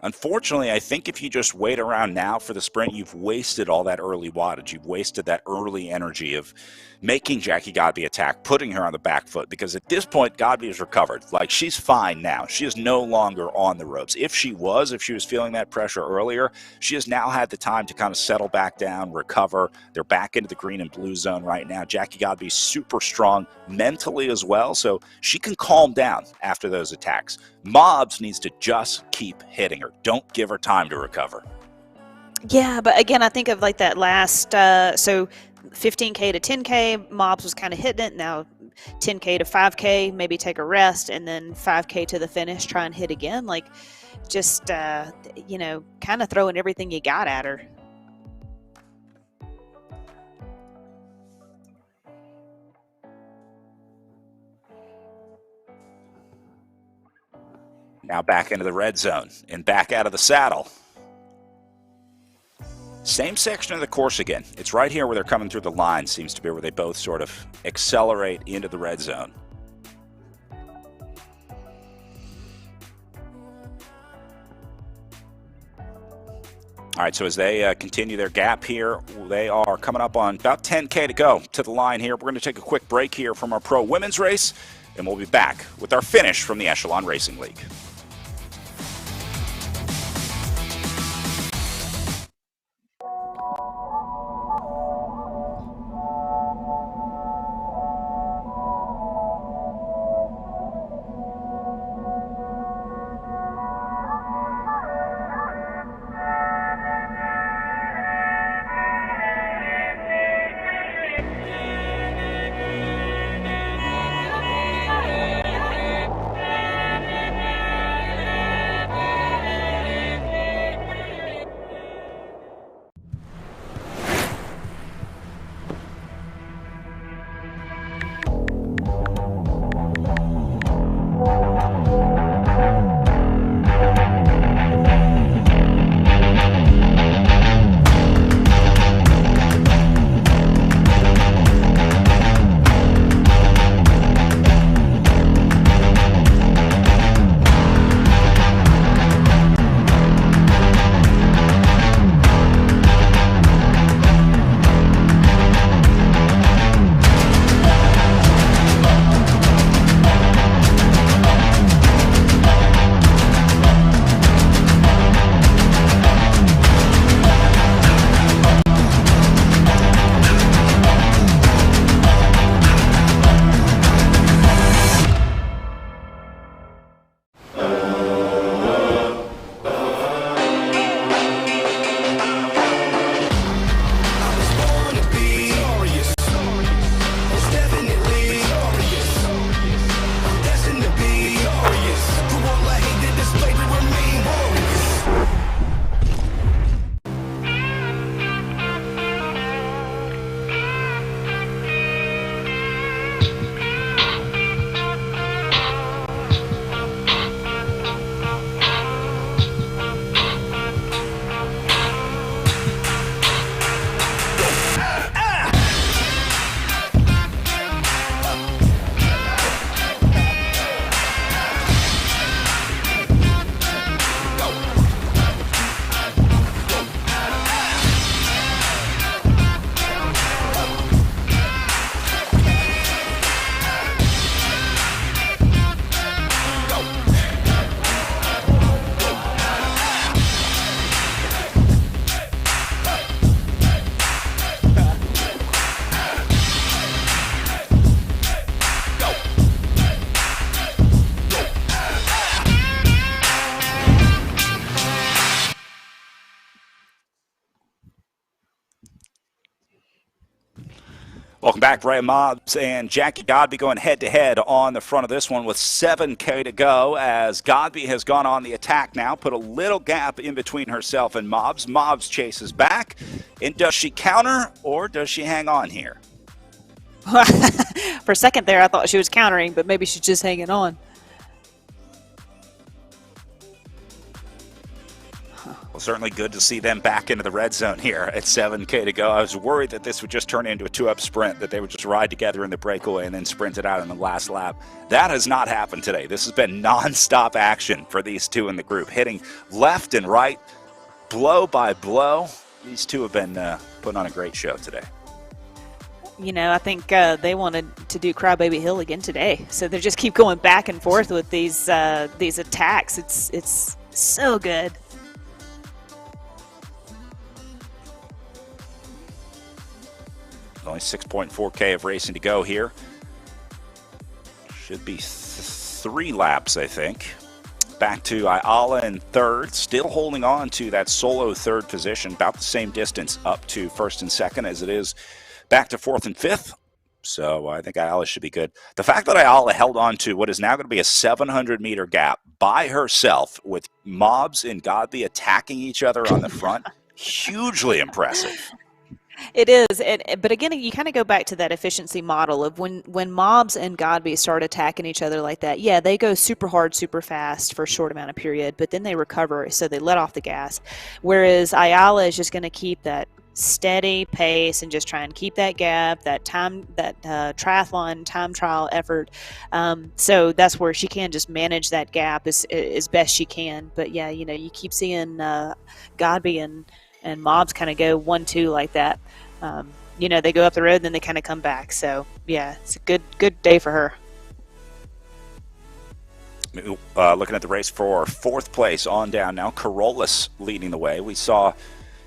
Unfortunately, I think if you just wait around now for the sprint, you've wasted all that early wattage. You've wasted that early energy of making Jackie Godby attack, putting her on the back foot, because at this point, Godby has recovered. Like, she's fine now. She is no longer on the ropes. If she was feeling that pressure earlier, she has now had the time to kind of settle back down, recover. They're back into the green and blue zone right now. Jackie Godby's super strong mentally as well, so she can calm down after those attacks. Mobs needs to just keep hitting her. Don't give her time to recover. Yeah, but again, I think of like that last, so 15K to 10K, Mobs was kind of hitting it. Now 10K to 5K, maybe take a rest, and then 5K to the finish, try and hit again. Like, just, you know, kind of throwing everything you got at her. Now back into the red zone and back out of the saddle. Same section of the course again. It's right here where they're coming through the line. Seems to be where they both sort of accelerate into the red zone. All right, so as they continue their gap here, they are coming up on about 10K to go to the line here. We're going to take a quick break here from our pro women's race, and we'll be back with our finish from the Echelon Racing League. Welcome back. Ray Mobbs and Jackie Godby going head-to-head on the front of this one with 7K to go as Godby has gone on the attack now, put a little gap in between herself and Mobbs. Mobbs chases back. And does she counter or does she hang on here? For a second there, I thought she was countering, but maybe she's just hanging on. Well, certainly good to see them back into the red zone here at 7K to go. I was worried that this would just turn into a two-up sprint, that they would just ride together in the breakaway and then sprint it out in the last lap. That has not happened today. This has been non-stop action for these two in the group, hitting left and right, blow by blow. These two have been putting on a great show today. You know, I think they wanted to do Crybaby Hill again today, so they just keep going back and forth with these attacks. It's so good. Only 6.4K of racing to go here. Should be 3 laps, I think. Back to Ayala in third, still holding on to that solo third position, about the same distance up to first and second as it is back to fourth and fifth. So I think Ayala should be good. The fact that Ayala held on to what is now going to be a 700-meter gap by herself with Mobbs and Godby attacking each other on the front, hugely impressive. It is, but again, you kind of go back to that efficiency model of when Mobbs and Godby start attacking each other like that. Yeah, they go super hard, super fast for a short amount of period, but then they recover, so they let off the gas. Whereas Ayala is just going to keep that steady pace and just try and keep that gap, that time, that triathlon time trial effort. So that's where she can just manage that gap as best she can. But yeah, you know, you keep seeing Godby and Mobbs kind of go 1-2 like that. You know, they go up the road and then they kind of come back. So yeah, it's a good day for her. Looking at the race for fourth place on down now, Carolus leading the way. We saw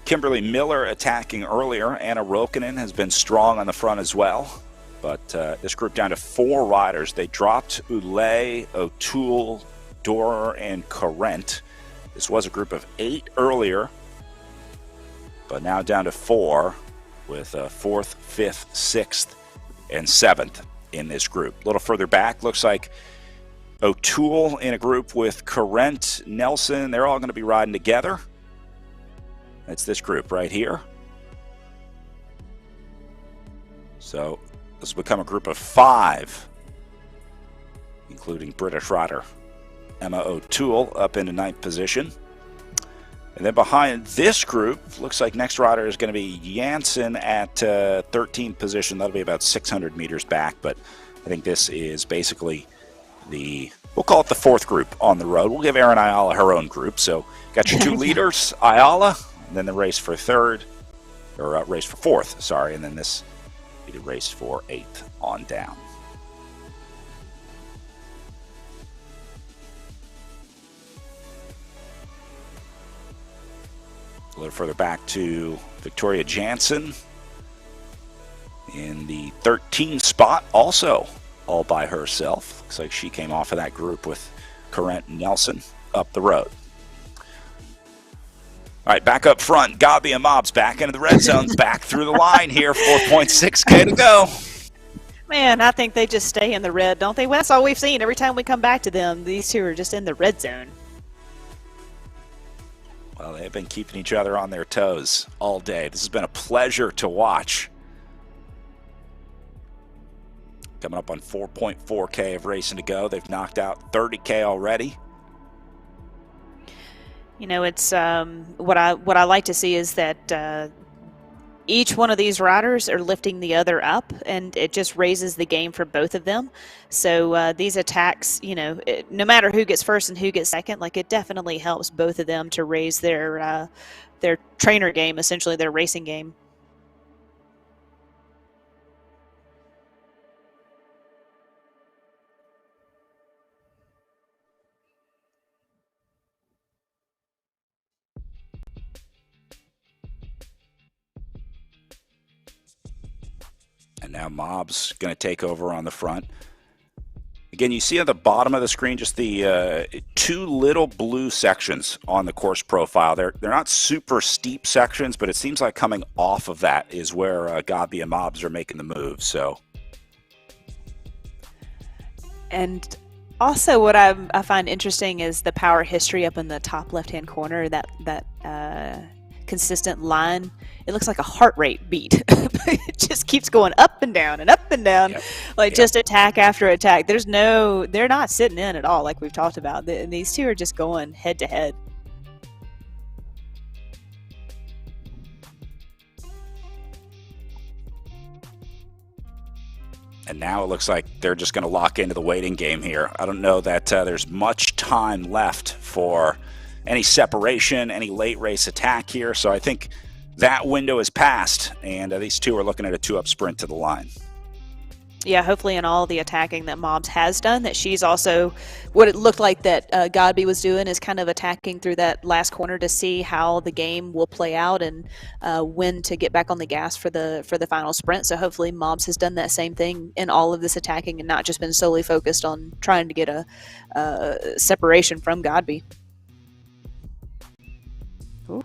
Kimberly Miller attacking earlier. Anna Rokkanen has been strong on the front as well. But this group down to 4 riders. They dropped Ulay, O'Toole, Dorer, and Corrent. This was a group of 8 earlier, but now down to 4 with 4th, 5th, 6th, and 7th in this group. A little further back, looks like O'Toole in a group with Corrent, Nelson. They're all going to be riding together. That's this group right here. So this will become a group of 5, including British rider Emma O'Toole up into 9th position. And then behind this group, looks like next rider is going to be Janssen at 13th position. That'll be about 600 meters back, but I think this is basically we'll call it the 4th group on the road. We'll give Erin Ayala her own group. So got your 2 leaders, Ayala, and then the race for 4th, sorry, and then this will be the race for 8th on down. A little further back to Victoria Jansen in the 13 spot, also all by herself. Looks like she came off of that group with Corrent and Nelson up the road. All right, back up front, Godby and Mobbs back into the red zones, back through the line here, 4.6K to go. Man, I think they just stay in the red, don't they? Well, that's all we've seen. Every time we come back to them, these two are just in the red zone. Well, they've been keeping each other on their toes all day. This has been a pleasure to watch. Coming up on 4.4K of racing to go. They've knocked out 30K already. You know, it's what I like to see is that each one of these riders are lifting the other up, and it just raises the game for both of them. So these attacks, you know, no matter who gets first and who gets second, like it definitely helps both of them to raise their trainer game, essentially their racing game. And now Mobbs going to take over on the front. Again, you see at the bottom of the screen just the two little blue sections on the course profile. They're not super steep sections, but it seems like coming off of that is where Gabi and Mobs are making the move. So, and also what I find interesting is the power history up in the top left-hand corner. That consistent line. It looks like a heart rate beat. It just keeps going up and down and up and down, just attack after attack. They're not sitting in at all, like we've talked about. These two are just going head to head. And now it looks like they're just going to lock into the waiting game here. I don't know that there's much time left for any separation, any late race attack here. So I think that window is passed, and these two are looking at a 2-up sprint to the line. Yeah, hopefully in all the attacking that Mobs has done, that she's also, what it looked like that Godby was doing is kind of attacking through that last corner to see how the game will play out and when to get back on the gas for the final sprint. So hopefully Mobs has done that same thing in all of this attacking and not just been solely focused on trying to get a separation from Godby. Ooh.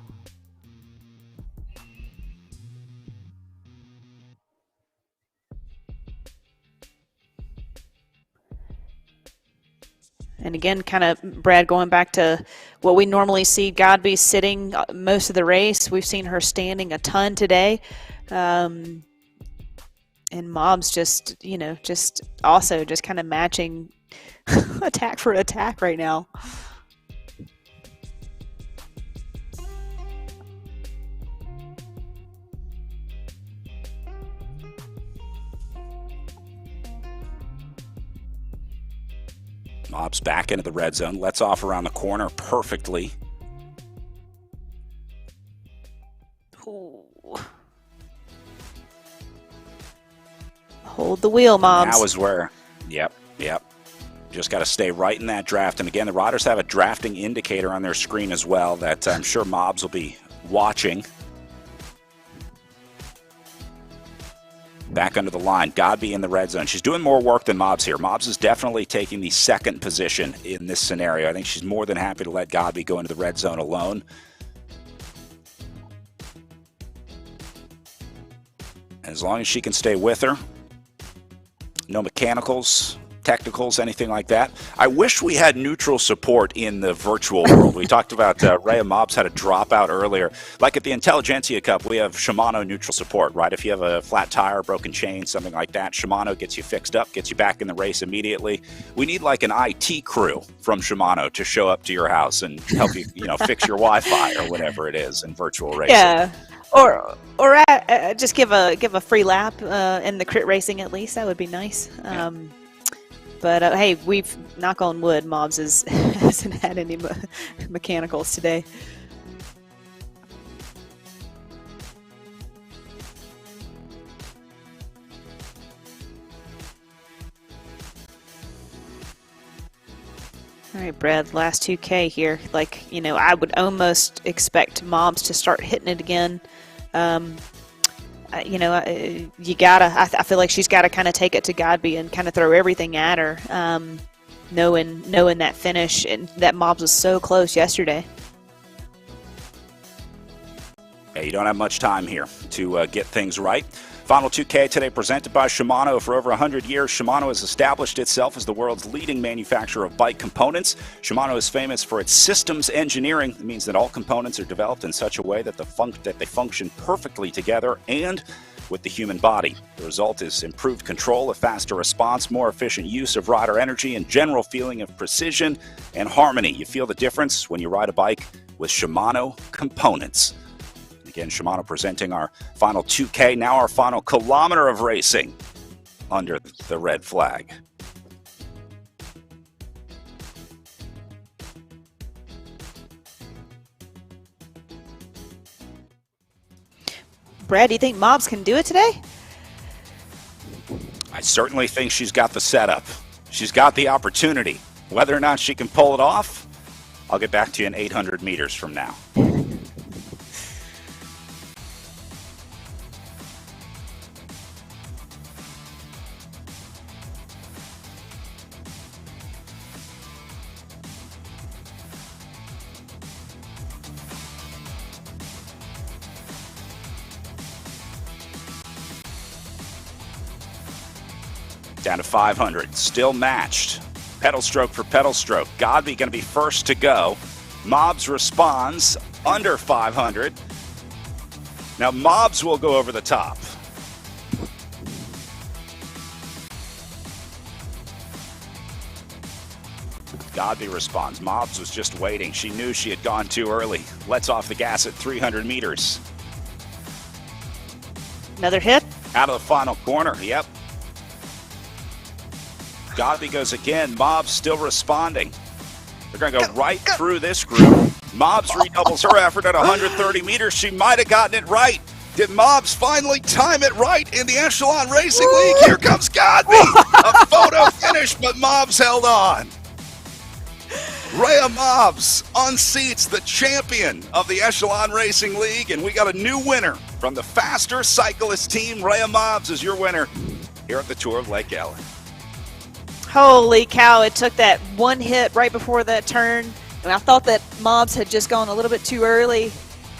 And again, kind of, Brad, going back to what we normally see Godby sitting most of the race. We've seen her standing a ton today. And Mobs just kind of matching attack for attack right now. Mobs back into the red zone. Lets off around the corner perfectly. Ooh. Hold the wheel, Mobs. Now is where, yep. Just got to stay right in that draft. And again, the riders have a drafting indicator on their screen as well that I'm sure Mobs will be watching. Back under the line, Godby in the red zone. She's doing more work than Mobs here. Mobs is definitely taking the second position in this scenario. I think she's more than happy to let Godby go into the red zone alone. And as long as she can stay with her, no mechanicals, technicals, anything like that. I wish we had neutral support in the virtual world. We talked about Rhea Mobs had a dropout earlier. Like at the Intelligentsia Cup, we have Shimano neutral support, right? If you have a flat tire, broken chain, something like that, Shimano gets you fixed up, gets you back in the race immediately. We need like an IT crew from Shimano to show up to your house and help you, fix your Wi-Fi or whatever it is in virtual racing. Yeah. Or just give a free lap in the crit racing at least. That would be nice. But hey, we've, knock on wood, Mobs hasn't had any mechanicals today. All right, Brad, last 2K here. I would almost expect Mobs to start hitting it again. You gotta. I feel like she's got to kind of take it to Godby and kind of throw everything at her, knowing that finish and that Mobs was so close yesterday. Yeah, you don't have much time here to get things right. Final 2K today presented by Shimano. For over 100 years, Shimano has established itself as the world's leading manufacturer of bike components. Shimano is famous for its systems engineering. It means that all components are developed in such a way that they function perfectly together and with the human body. The result is improved control, a faster response, more efficient use of rider energy, and general feeling of precision and harmony. You feel the difference when you ride a bike with Shimano components. Again, Shimano presenting our final 2K, now our final kilometer of racing under the red flag. Brad, do you think Mobs can do it today? I certainly think she's got the setup. She's got the opportunity. Whether or not she can pull it off, I'll get back to you in 800 meters from now. down to 500. Still matched. Pedal stroke for pedal stroke. Godby going to be first to go. Mobbs responds under 500. Now Mobbs will go over the top. Godby responds. Mobbs was just waiting. She knew she had gone too early. Lets off the gas at 300 meters. Another hit? Out of the final corner, yep. Godby goes again. Mobbs still responding. They're going to go right through this group. Mobbs redoubles her effort at 130 meters. She might have gotten it right. Did Mobbs finally time it right in the Echelon Racing League? Here comes Godby. A photo finish, but Mobbs held on. Rhea Mobbs unseats the champion of the Echelon Racing League, and we got a new winner from the faster cyclist team. Rhea Mobbs is your winner here at the Tour of Lake Ellen. Holy cow, it took that one hit right before that turn, and I thought that Mobbs had just gone a little bit too early,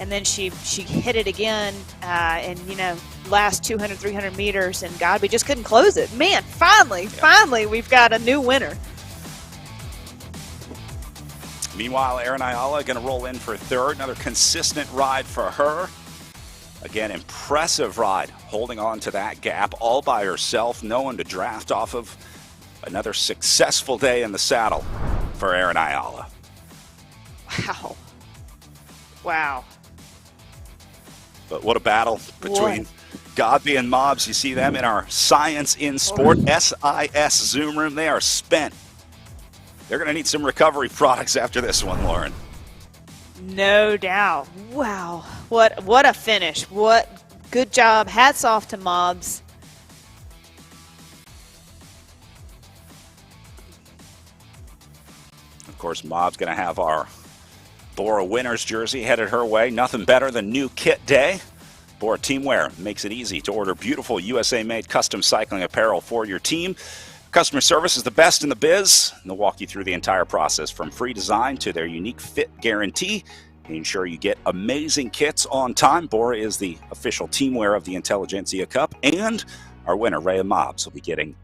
and then she hit it again, and last 200, 300 meters, and Godby just couldn't close it. Man, finally, we've got a new winner. Meanwhile, Erin Ayala going to roll in for third. Another consistent ride for her. Again, impressive ride, holding on to that gap all by herself. No one to draft off of. Another successful day in the saddle for Erin Ayala. Wow. But what a battle between Godby and Mobbs. You see them in our Science in Sport, SIS Zoom room. They are spent. They're going to need some recovery products after this one, Lauren. No doubt. Wow. What a finish. What good job. Hats off to Mobbs. Of course, Mobbs going to have our Bora Winners jersey headed her way. Nothing better than new kit day. Bora Teamwear makes it easy to order beautiful USA-made custom cycling apparel for your team. Customer service is the best in the biz, and they'll walk you through the entire process from free design to their unique fit guarantee. Ensure you get amazing kits on time. Bora is the official teamwear of the Intelligentsia Cup, and our winner, Rhea Mobbs, will be getting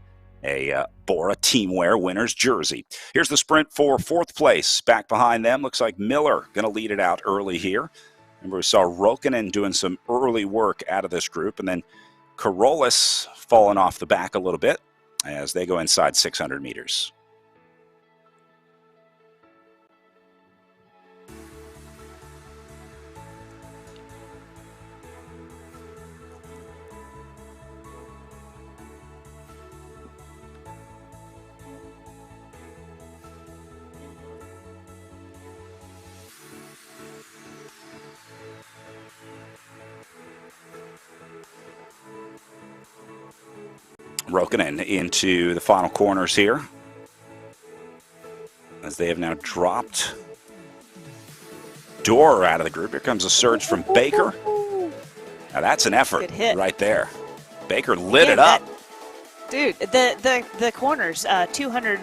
a Bora Teamwear winner's jersey. Here's the sprint for fourth place. Back behind them, looks like Miller going to lead it out early here. Remember, we saw Rokkanen doing some early work out of this group, and then Carolus falling off the back a little bit as they go inside 600 meters. Rokkanen into the final corners here, as they have now dropped Dorr out of the group. Here comes a surge from Baker. Now that's an effort right there. Baker lit it up. Dude, the corners, 200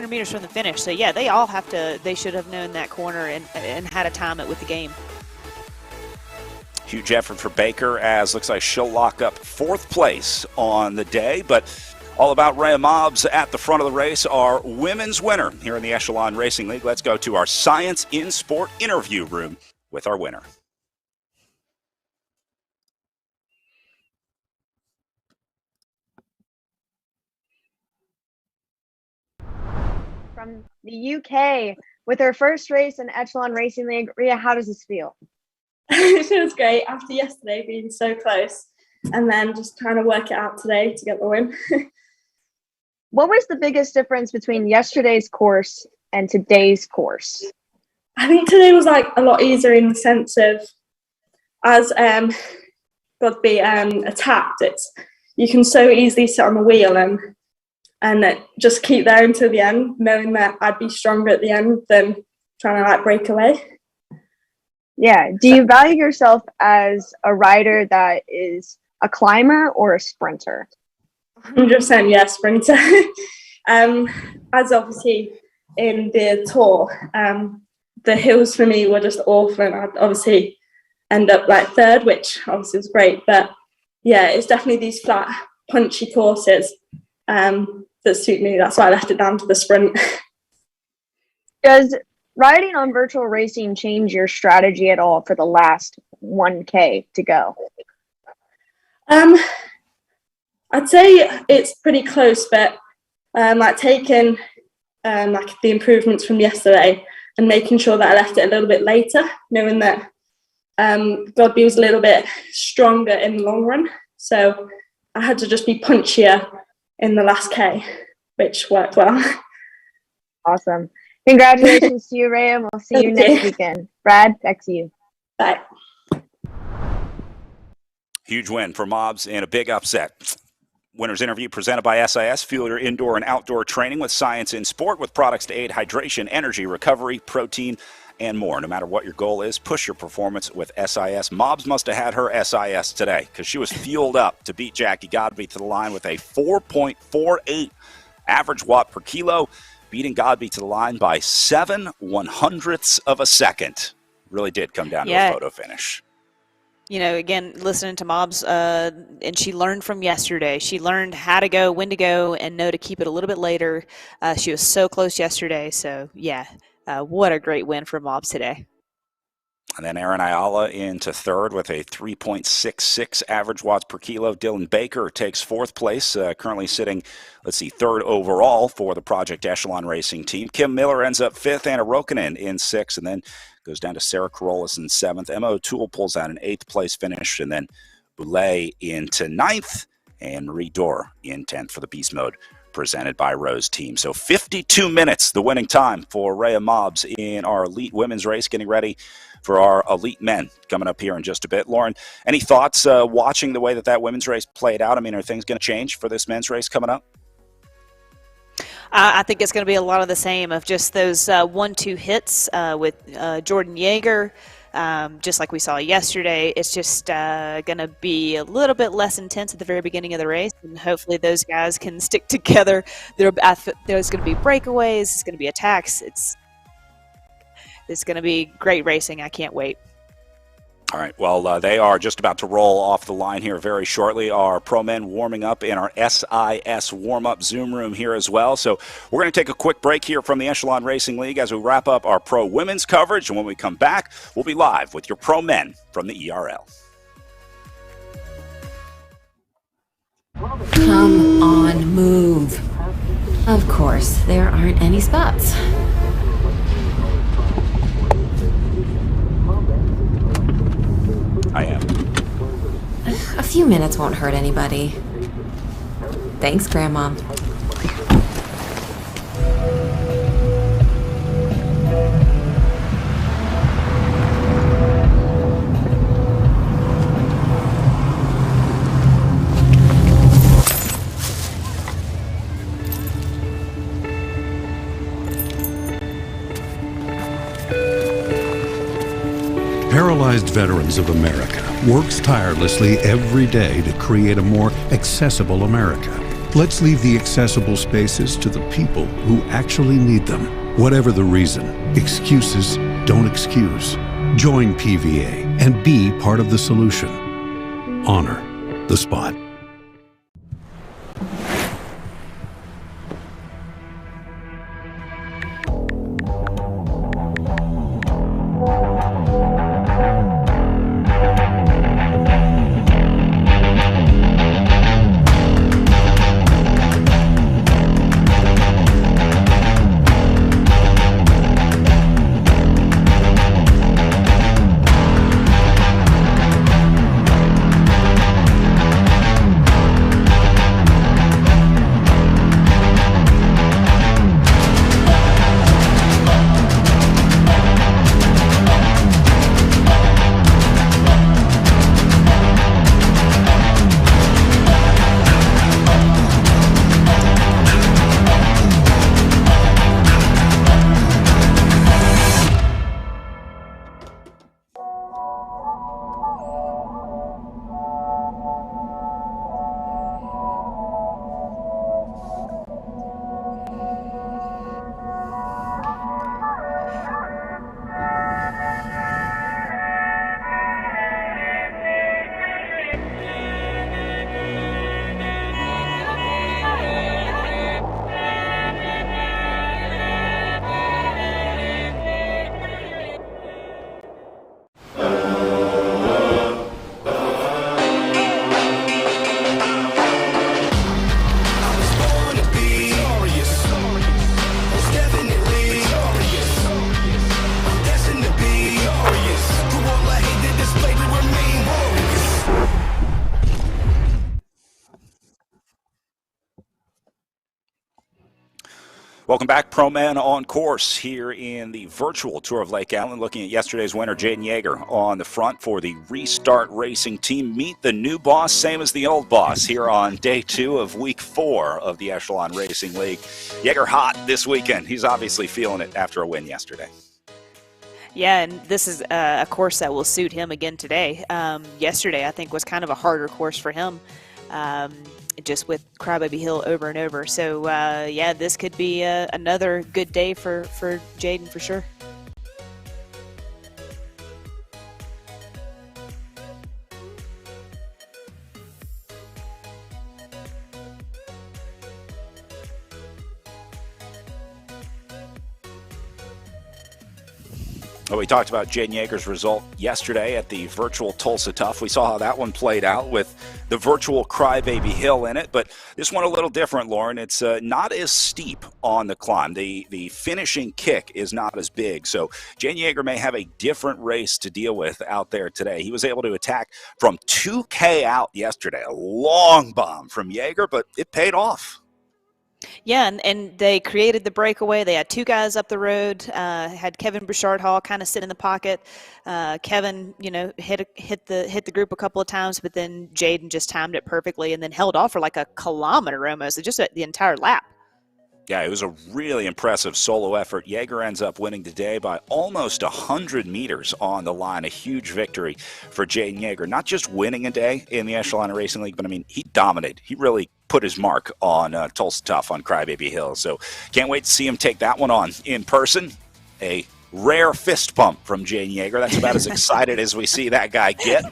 meters from the finish. So yeah, they should have known that corner and how to time it with the game. Huge effort for Baker, as looks like she'll lock up fourth place on the day. But all about Rhea Mobbs at the front of the race, our women's winner here in the Echelon Racing League. Let's go to our Science in Sport interview room with our winner. From the UK, with her first race in Echelon Racing League, Rhea, how does this feel? It feels great after yesterday being so close and then just trying to work it out today to get the win. What was the biggest difference between yesterday's course and today's course? I think today was like a lot easier in the sense of as got to be attacked, you can so easily sit on the wheel and just keep there until the end, knowing that I'd be stronger at the end than trying to break away. Yeah. Do you value yourself as a rider that is a climber or a sprinter? 100%, yeah, sprinter. As obviously in the Tour, the hills for me were just awful, and I'd obviously end up third, which obviously was great. But yeah, it's definitely these flat, punchy courses that suit me. That's why I left it down to the sprint. Does riding on virtual racing change your strategy at all for the last 1K to go? I'd say it's pretty close, but like taking like the improvements from yesterday and making sure that I left it a little bit later, knowing that Godby was a little bit stronger in the long run. So I had to just be punchier in the last K, which worked well. Awesome. Congratulations to you, Ray, and we'll see you next weekend. Brad, back to you. Bye. Huge win for Mobs and a big upset. Winners interview presented by SIS. Fuel your indoor and outdoor training with science in sport with products to aid hydration, energy, recovery, protein, and more. No matter what your goal is, push your performance with SIS. Mobs must have had her SIS today because she was fueled up to beat Jackie Godby to the line with a 4.48 average watt per kilo, beating Godby to the line by 7/100ths of a second. Really did come down to a photo finish. You know, again, listening to Mobs, and she learned from yesterday. She learned how to go, when to go, and know to keep it a little bit later. She was so close yesterday. So, yeah, what a great win for Mobs today. And then Aaron Ayala into third with a 3.66 average watts per kilo. Dylan Baker takes fourth place, currently sitting, third overall for the Project Echelon racing team. Kim Miller ends up fifth, Anna Rokkanen in sixth, and then goes down to Sarah Carolus in seventh. Emma O'Toole pulls out an eighth place finish, and then Boulay into ninth, and Marie Dorr in 10th for the Beast Mode presented by Rose Team. So 52 minutes, the winning time for Rhea Mobs in our elite women's race, getting ready for our elite men coming up here in just a bit. Lauren, any thoughts watching the way that women's race played out? I mean, are things going to change for this men's race coming up? I think it's going to be a lot of the same of just those 1-2 hits with Jordan Yeager. Just like we saw yesterday, it's just going to be a little bit less intense at the very beginning of the race, and hopefully those guys can stick together. There's going to be breakaways. It's going to be attacks. It's going to be great racing. I can't wait. All right, well, they are just about to roll off the line here very shortly. Our pro men warming up in our SIS warm-up Zoom room here as well. So we're going to take a quick break here from the Echelon Racing League as we wrap up our pro women's coverage. And when we come back, we'll be live with your pro men from the ERL. Come on, move. Of course, there aren't any spots. I am. A few minutes won't hurt anybody. Thanks, Grandma. Paralyzed Veterans of America works tirelessly every day to create a more accessible America. Let's leave the accessible spaces to the people who actually need them. Whatever the reason, excuses don't excuse. Join PVA and be part of the solution. Honor the spot. Welcome back, Pro Men on Course here in the virtual tour of Lake Allen. Looking at yesterday's winner, Jaden Yeager, on the front for the Restart Racing team. Meet the new boss, same as the old boss, here on day 2 of week 4 of the Echelon Racing League. Yeager hot this weekend. He's obviously feeling it after a win yesterday. Yeah, and this is a course that will suit him again today. Yesterday, I think, was kind of a harder course for him. Just with Crybaby Hill over and over. So, yeah, this could be another good day for Jaden for sure. Well, we talked about Jaden Yeager's result yesterday at the virtual Tulsa Tough. We saw how that one played out with the virtual Crybaby Hill in it, but this one a little different, Lauren. It's not as steep on the climb. The finishing kick is not as big, so Jaden Yeager may have a different race to deal with out there today. He was able to attack from 2K out yesterday. A long bomb from Yeager, but it paid off. Yeah, and they created the breakaway. They had 2 guys up the road. Had Kevin Bouchard Hall kind of sit in the pocket. Kevin, hit the group a couple of times, but then Jaden just timed it perfectly and then held off for like a kilometer almost, just the entire lap. Yeah, it was a really impressive solo effort. Yeager ends up winning today by almost 100 meters on the line. A huge victory for Jaden Yeager. Not just winning a day in the Echelon Racing League, but, I mean, he dominated. He really put his mark on Tulsa Tough on Crybaby Hill. So can't wait to see him take that one on in person. A rare fist pump from Jaden Yeager. That's about as excited as we see that guy get.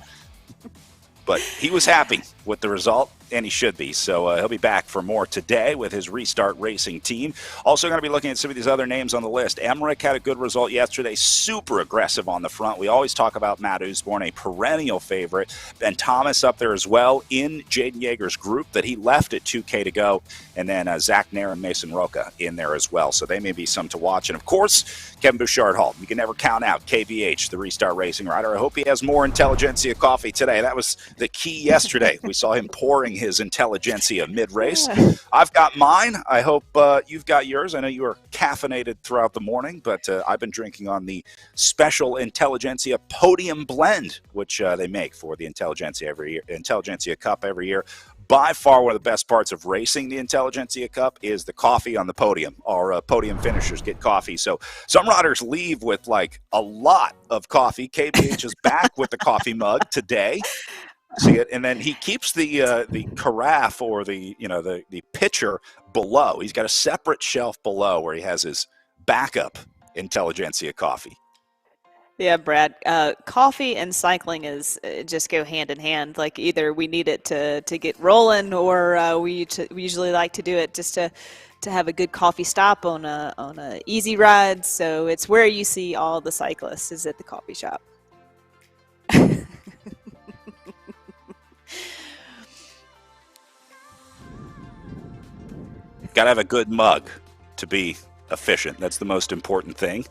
But he was happy with the result, and he should be. So he'll be back for more today with his Restart Racing team. Also going to be looking at some of these other names on the list. Emmerich had a good result yesterday, super aggressive on the front. We always talk about Matt Usborne, a perennial favorite. Ben Thomas up there as well in Jaden Yeager's group that he left at 2K to go. And then Zach Nair and Mason Roca in there as well. So they may be some to watch. And, of course, Kevin Bouchard Hall. You can never count out KBH, the Restart Racing rider. I hope he has more Intelligentsia coffee today. That was the key yesterday. We saw him pouring his Intelligentsia mid-race. I've got mine. I hope you've got yours. I know you were caffeinated throughout the morning, but I've been drinking on the special Intelligentsia Podium Blend, which they make for the Intelligentsia every year, Intelligentsia Cup every year. By far, one of the best parts of racing the Intelligentsia Cup is the coffee on the podium. Our podium finishers get coffee. So some riders leave with like a lot of coffee. KBH is back with the coffee mug today. See it, and then he keeps the carafe or the pitcher below. He's got a separate shelf below where he has his backup Intelligentsia coffee. Yeah, Brad. Coffee and cycling just go hand in hand. Like either we need it to get rolling, or we usually like to do it just to have a good coffee stop on a easy ride. So it's where you see all the cyclists is at the coffee shop. Got to have a good mug to be efficient. That's the most important thing.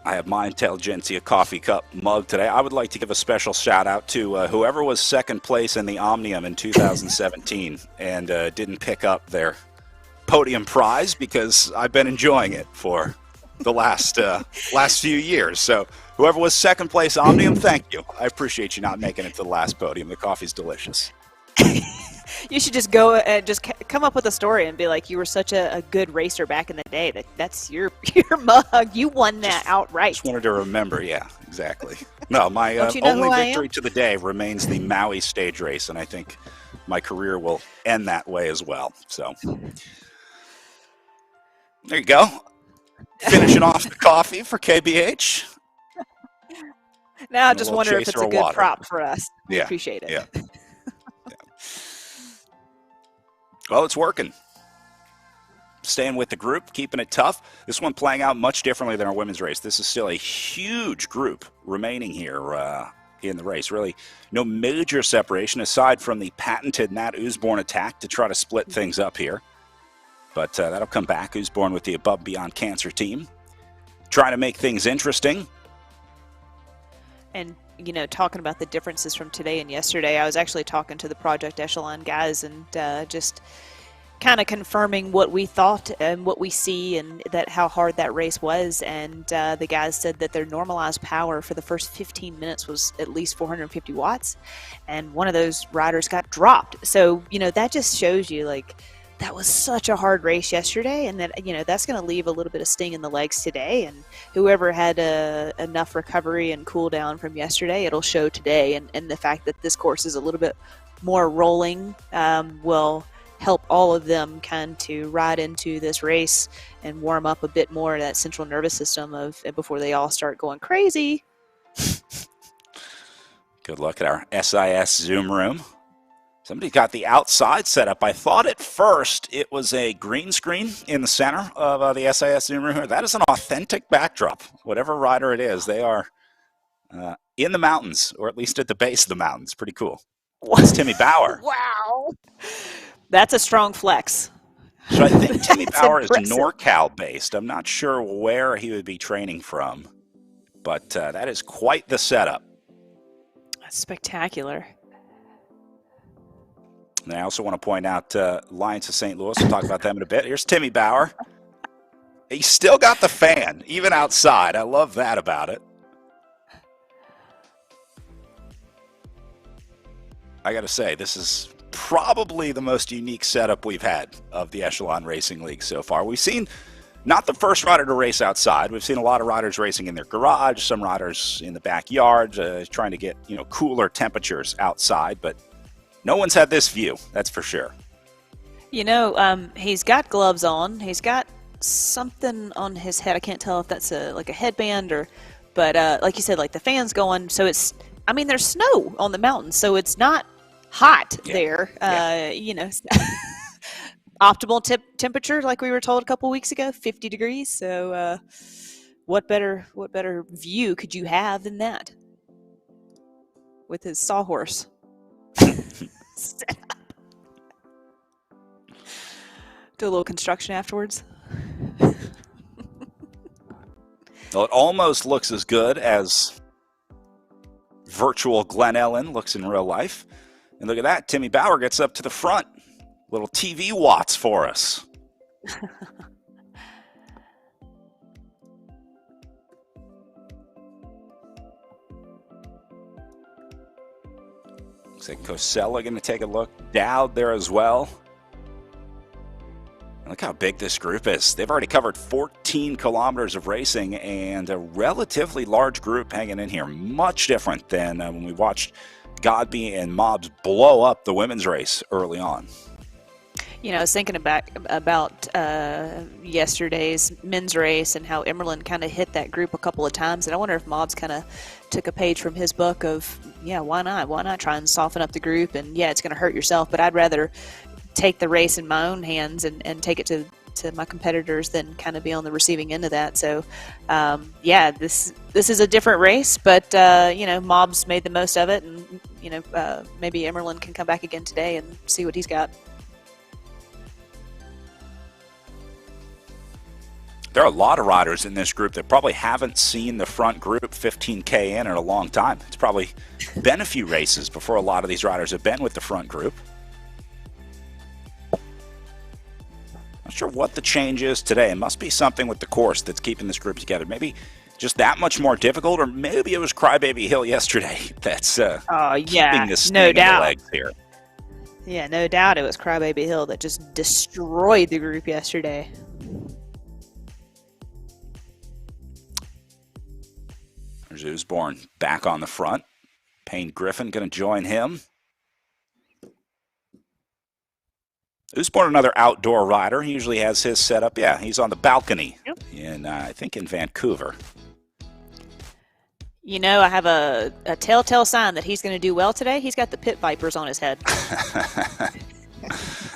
I have my Intelligentsia coffee cup mug today. I would like to give a special shout out to whoever was second place in the Omnium in 2017 and didn't pick up their podium prize, because I've been enjoying it for the last few years. So whoever was second place Omnium, thank you. I appreciate you not making it to the last podium. The coffee's delicious. You should just go and just come up with a story and be like, you were such a good racer back in the day. That's your mug. You won that outright. Just wanted to remember. Yeah, exactly. No, my only victory to the day remains the Maui stage race, and I think my career will end that way as well. So there you go. Finishing off the coffee for KBH. Now I just wonder if it's a good prop for us. Yeah. Appreciate it. Yeah. Well, it's working. Staying with the group, keeping it tough. This one playing out much differently than our women's race. This is still a huge group remaining here in the race. Really, no major separation aside from the patented Matt Usborne attack to try to split things up here. But that'll come back. Usborne with the Above Beyond Cancer team, trying to make things interesting. And talking about the differences from today and yesterday, I was actually talking to the Project Echelon guys and just kind of confirming what we thought and what we see, and that how hard that race was. And the guys said that their normalized power for the first 15 minutes was at least 450 watts, and one of those riders got dropped. So that just shows you, like, that was such a hard race yesterday, and that that's going to leave a little bit of sting in the legs today. And whoever had enough recovery and cool down from yesterday, it'll show today. And the fact that this course is a little bit more rolling will help all of them kind to ride into this race and warm up a bit more of that central nervous system before they all start going crazy. Good look at our SIS Zoom room. Somebody got the outside set up. I thought at first it was a green screen in the center of the SIS Zoom room here. That is an authentic backdrop. Whatever rider it is, they are in the mountains, or at least at the base of the mountains. Pretty cool. It's Timmy Bauer. Wow. That's a strong flex. So I think Timmy Bauer is impressive. NorCal based. I'm not sure where he would be training from, but that is quite the setup. That's spectacular. And I also want to point out Lions of St. Louis. We'll talk about them in a bit. Here's Timmy Bauer. He's still got the fan, even outside. I love that about it. I got to say, this is probably the most unique setup we've had of the Echelon Racing League so far. We've seen not the first rider to race outside. We've seen a lot of riders racing in their garage, some riders in the backyard, trying to get cooler temperatures outside, but no one's had this view, that's for sure. He's got gloves on. He's got something on his head. I can't tell if that's like a headband but like you said, like the fan's going. So there's snow on the mountain, so it's not hot there. Optimal temperature, like we were told a couple weeks ago, 50 degrees. So what better view could you have than that with his sawhorse? Do a little construction afterwards. Well, it almost looks as good as virtual Glen Ellen looks in real life. And look at that, Timmy Bauer gets up to the front. Little TV watts for us. Looks like Cosella going to take a look. Dowd there as well. And look how big this group is. They've already covered 14 kilometers of racing, and a relatively large group hanging in here. Much different than when we watched Godby and Mobbs blow up the women's race early on. I was thinking about yesterday's men's race and how Emerlin kind of hit that group a couple of times, and I wonder if Mobbs kind of took a page from his book of, why not try and soften up the group, and it's going to hurt yourself, but I'd rather take the race in my own hands and take it to my competitors than kind of be on the receiving end of that. So this is a different race, but Mobbs made the most of it, and maybe Emerlin can come back again today and see what he's got. There are a lot of riders in this group that probably haven't seen the front group 15K in a long time. It's probably been a few races before a lot of these riders have been with the front group. Not sure what the change is today. It must be something with the course that's keeping this group together. Maybe just that much more difficult, or maybe it was Crybaby Hill yesterday that's keeping this sting in the legs here. Yeah, no doubt it was Crybaby Hill that just destroyed the group yesterday. There's Usborne back on the front. Payne Griffin going to join him. Usborne, another outdoor rider. He usually has his setup. Yeah, he's on the balcony I think in Vancouver. I have a telltale sign that he's going to do well today. He's got the pit vipers on his head.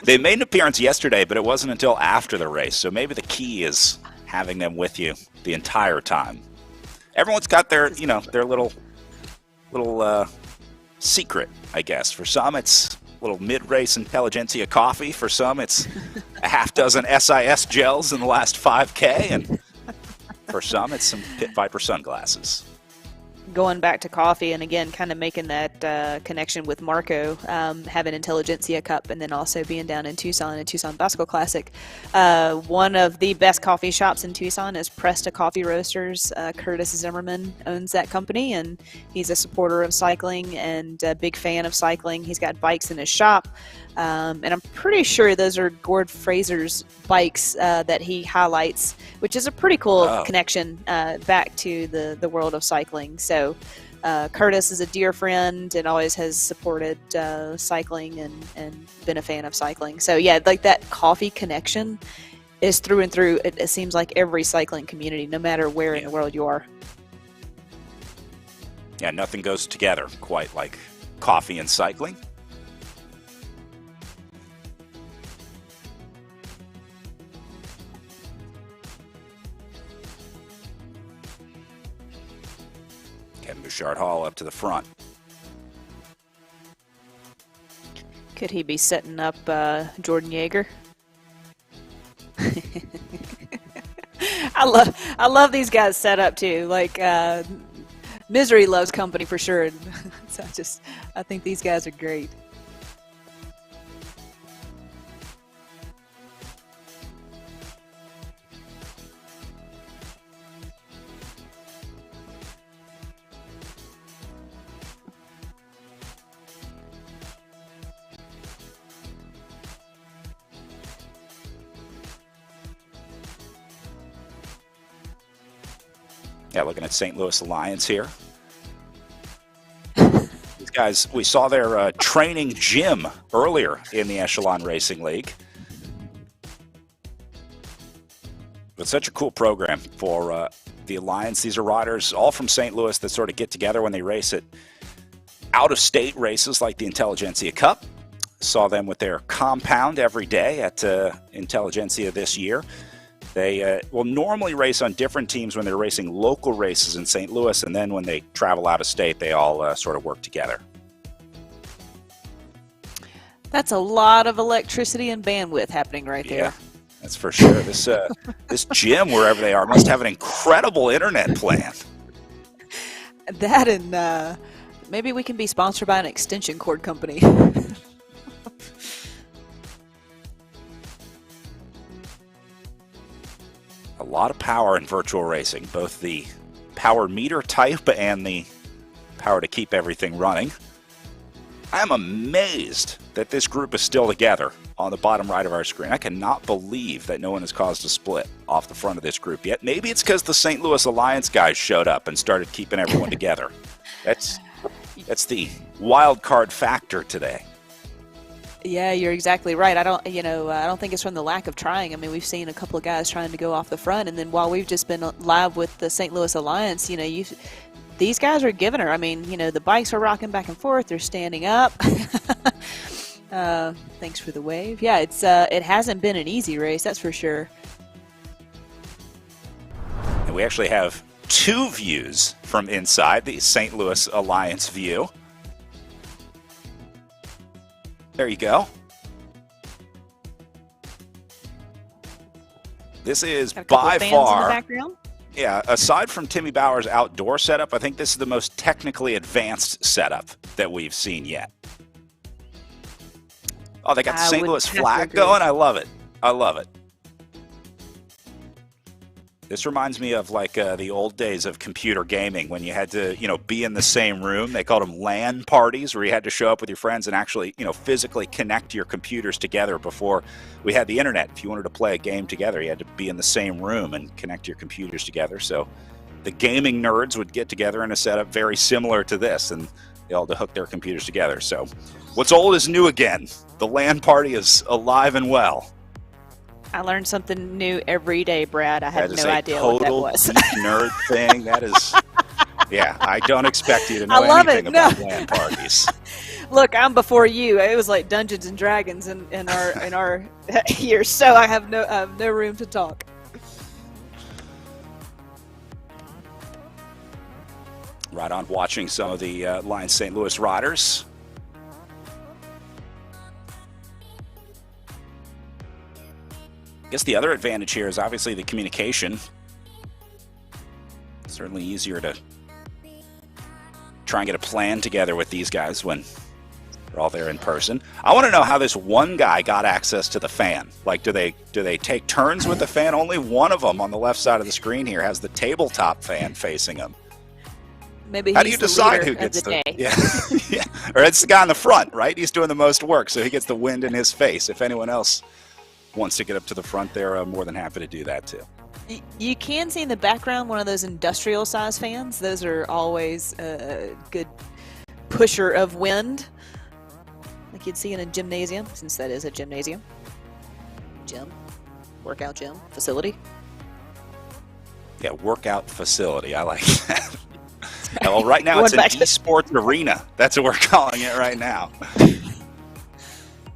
They made an appearance yesterday, but it wasn't until after the race. So maybe the key is having them with you the entire time. Everyone's got their, their little secret, I guess. For some, it's a little mid-race Intelligentsia coffee. For some, it's a half dozen SIS gels in the last 5K. And for some, it's some Pit Viper sunglasses. going back to coffee, and again, kind of making that connection with Marco, having Intelligentsia Cup, and then also being down in Tucson and Tucson Bicycle Classic. One of the best coffee shops in Tucson is Presta Coffee Roasters. Curtis Zimmerman owns that company, and he's a supporter of cycling and a big fan of cycling. He's got bikes in his shop. And I'm pretty sure those are Gord Fraser's bikes that he highlights, which is a pretty cool connection back to the world of cycling. So Curtis is a dear friend and always has supported cycling and been a fan of cycling. So yeah, like that coffee connection is through and through. It seems like every cycling community, no matter where in the world you are. Yeah, nothing goes together quite like coffee and cycling. Kevin Bouchard Hall up to the front. Could he be setting up Jordan Yeager? I love these guys set up too. Like Misery loves company for sure. So I think these guys are great. Yeah, looking at St. Louis Alliance here. These guys, we saw their training gym earlier in the Echelon Racing League. But such a cool program for the Alliance. These are riders all from St. Louis that sort of get together when they race at out-of-state races like the Intelligentsia Cup. Saw them with their compound every day at Intelligentsia this year. They will normally race on different teams when they're racing local races in St. Louis, and then when they travel out of state, they all sort of work together. That's a lot of electricity and bandwidth happening right there. Yeah, that's for sure. This gym, wherever they are, must have an incredible internet plan. That and maybe we can be sponsored by an extension cord company. A lot of power in virtual racing, both the power meter type and the power to keep everything running. I'm amazed that this group is still together on the bottom right of our screen. I cannot believe that no one has caused a split off the front of this group yet. Maybe it's because the St. Louis Alliance guys showed up and started keeping everyone together. That's the wild card factor today. Yeah, you're exactly right. I don't think it's from the lack of trying. I mean, we've seen a couple of guys trying to go off the front, and then while we've just been live with the St. Louis Alliance, these guys are giving her. I mean, the bikes are rocking back and forth. They're standing up. Thanks for the wave. Yeah, it hasn't been an easy race, that's for sure. And we actually have two views from inside the St. Louis Alliance view. There you go. This is by far, yeah, aside from Timmy Bauer's outdoor setup, I think this is the most technically advanced setup that we've seen yet. Oh, they got the St. Louis flag going. I love it. I love it. This reminds me of like the old days of computer gaming when you had to, be in the same room. They called them LAN parties, where you had to show up with your friends and actually, physically connect your computers together before we had the internet. If you wanted to play a game together, you had to be in the same room and connect your computers together. So the gaming nerds would get together in a setup very similar to this, and they all had to hook their computers together. So what's old is new again. The LAN party is alive and well. I learned something new every day, Brad. I had no idea what that was. That is a total nerd thing. That is, yeah, I don't don't you to know anything about LAN parties. Look, I'm before you. It was like Dungeons and Dragons in our years, so I have no room to talk. Right on, watching some of the Alliance St. Louis riders. I guess the other advantage here is obviously the communication. Certainly easier to try and get a plan together with these guys when they're all there in person. I want to know how this one guy got access to the fan. Like, do they take turns with the fan? Only one of them on the left side of the screen here has the tabletop fan facing him. Maybe how do you decide who gets the day? Yeah, yeah, or it's the guy in the front, right? He's doing the most work, so he gets the wind in his face. If anyone else wants to get up to the front, they're more than happy to do that too. You can see in the background one of those industrial size fans. Those are always a good pusher of wind, like you'd see in a gymnasium, since that is a gymnasium. Workout gym facility. Yeah, workout facility. I like that. Well, right now it's an esports arena. That's what we're calling it right now.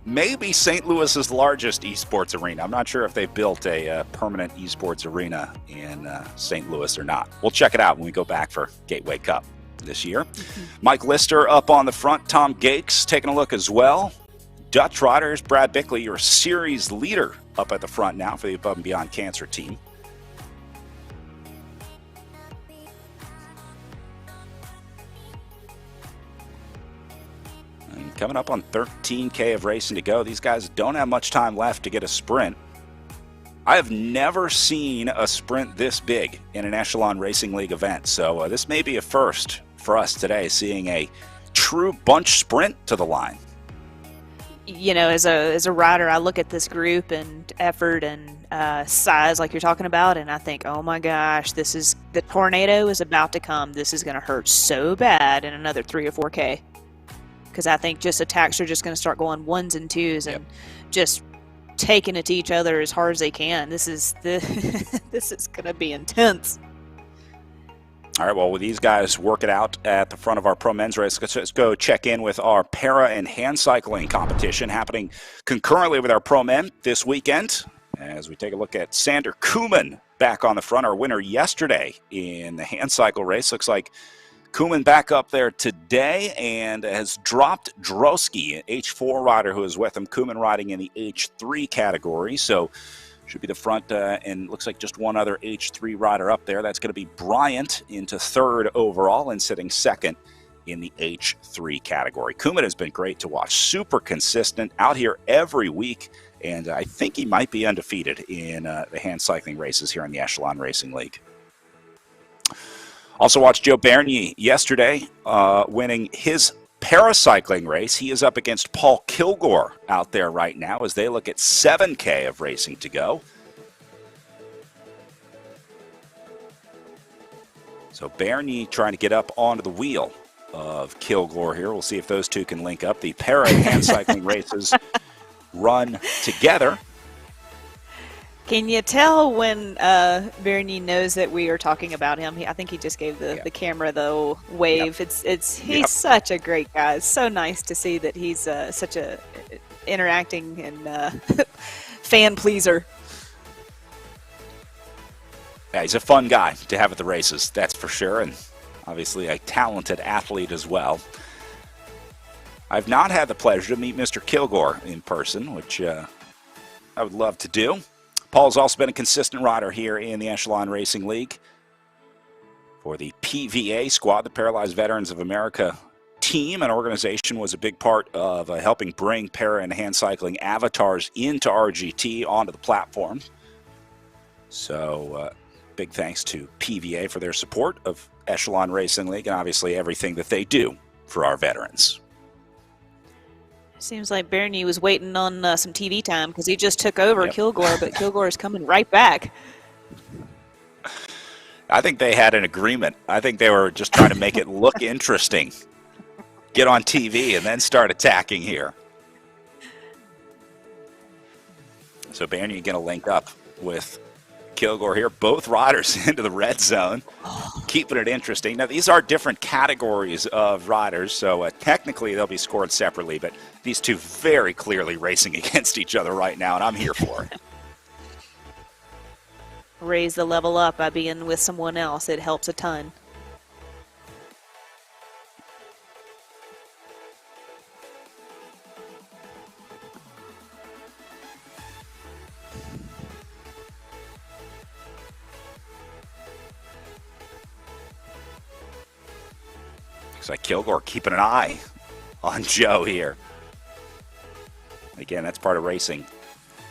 Maybe St. Louis's largest esports arena. I'm not sure if they've built a permanent esports arena in St. Louis or not. We'll check it out when we go back for Gateway Cup this year. Mike Lister up on the front. Tom Gakes taking a look as well. Dutch Riders, Brad Bickley, your series leader, up at the front now for the Above and Beyond Cancer team. Coming up on 13K of racing to go. These guys don't have much time left to get a sprint. I have never seen a sprint this big in an Echelon Racing League event, so this may be a first for us today, seeing a true bunch sprint to the line. You know, as a rider, I look at this group and effort and size like you're talking about, and I think, oh my gosh, the tornado is about to come. This is going to hurt so bad in another 3 or 4K. Because I think just attacks are just going to start going ones and twos and just taking it to each other as hard as they can. This is going to be intense. All right, well, with these guys working out at the front of our pro men's race, let's go check in with our para and hand cycling competition happening concurrently with our pro men this weekend. As we take a look at Sander Koeman back on the front, our winner yesterday in the hand cycle race. Looks like Koeman back up there today and has dropped Drosky, an H4 rider who is with him. Koeman riding in the H3 category, so should be the front, and looks like just one other H3 rider up there. That's going to be Bryant into third overall and sitting second in the H3 category. Koeman has been great to watch, super consistent, out here every week, and I think he might be undefeated in the hand cycling races here in the Echelon Racing League. Also watched Joe Bernier yesterday winning his paracycling race. He is up against Paul Kilgore out there right now as they look at 7K of racing to go. So Bernier trying to get up onto the wheel of Kilgore here. We'll see if those two can link up. The para and hand cycling races run together. Can you tell when Bernier knows that we are talking about him? I think he just gave the camera the wave. Yep. He's such a great guy. It's so nice to see that he's such a interacting and fan pleaser. Yeah, he's a fun guy to have at the races, that's for sure, and obviously a talented athlete as well. I've not had the pleasure to meet Mr. Kilgore in person, which I would love to do. Paul's also been a consistent rider here in the Echelon Racing League for the PVA squad, the Paralyzed Veterans of America team. An organization was a big part of helping bring para and hand cycling avatars into RGT onto the platform. So big thanks to PVA for their support of Echelon Racing League and obviously everything that they do for our veterans. Seems like Bernier was waiting on some TV time because he just took over Kilgore, but Kilgore is coming right back. I think they had an agreement. I think they were just trying to make it look interesting. Get on TV and then start attacking here. So Bernier going to link up with Kilgore here. Both riders into the red zone, keeping it interesting. Now, these are different categories of riders, so technically they'll be scored separately, but these two very clearly racing against each other right now, and I'm here for it. Raise the level up by being with someone else. It helps a ton. Looks like Kilgore keeping an eye on Joe here. Again, that's part of racing,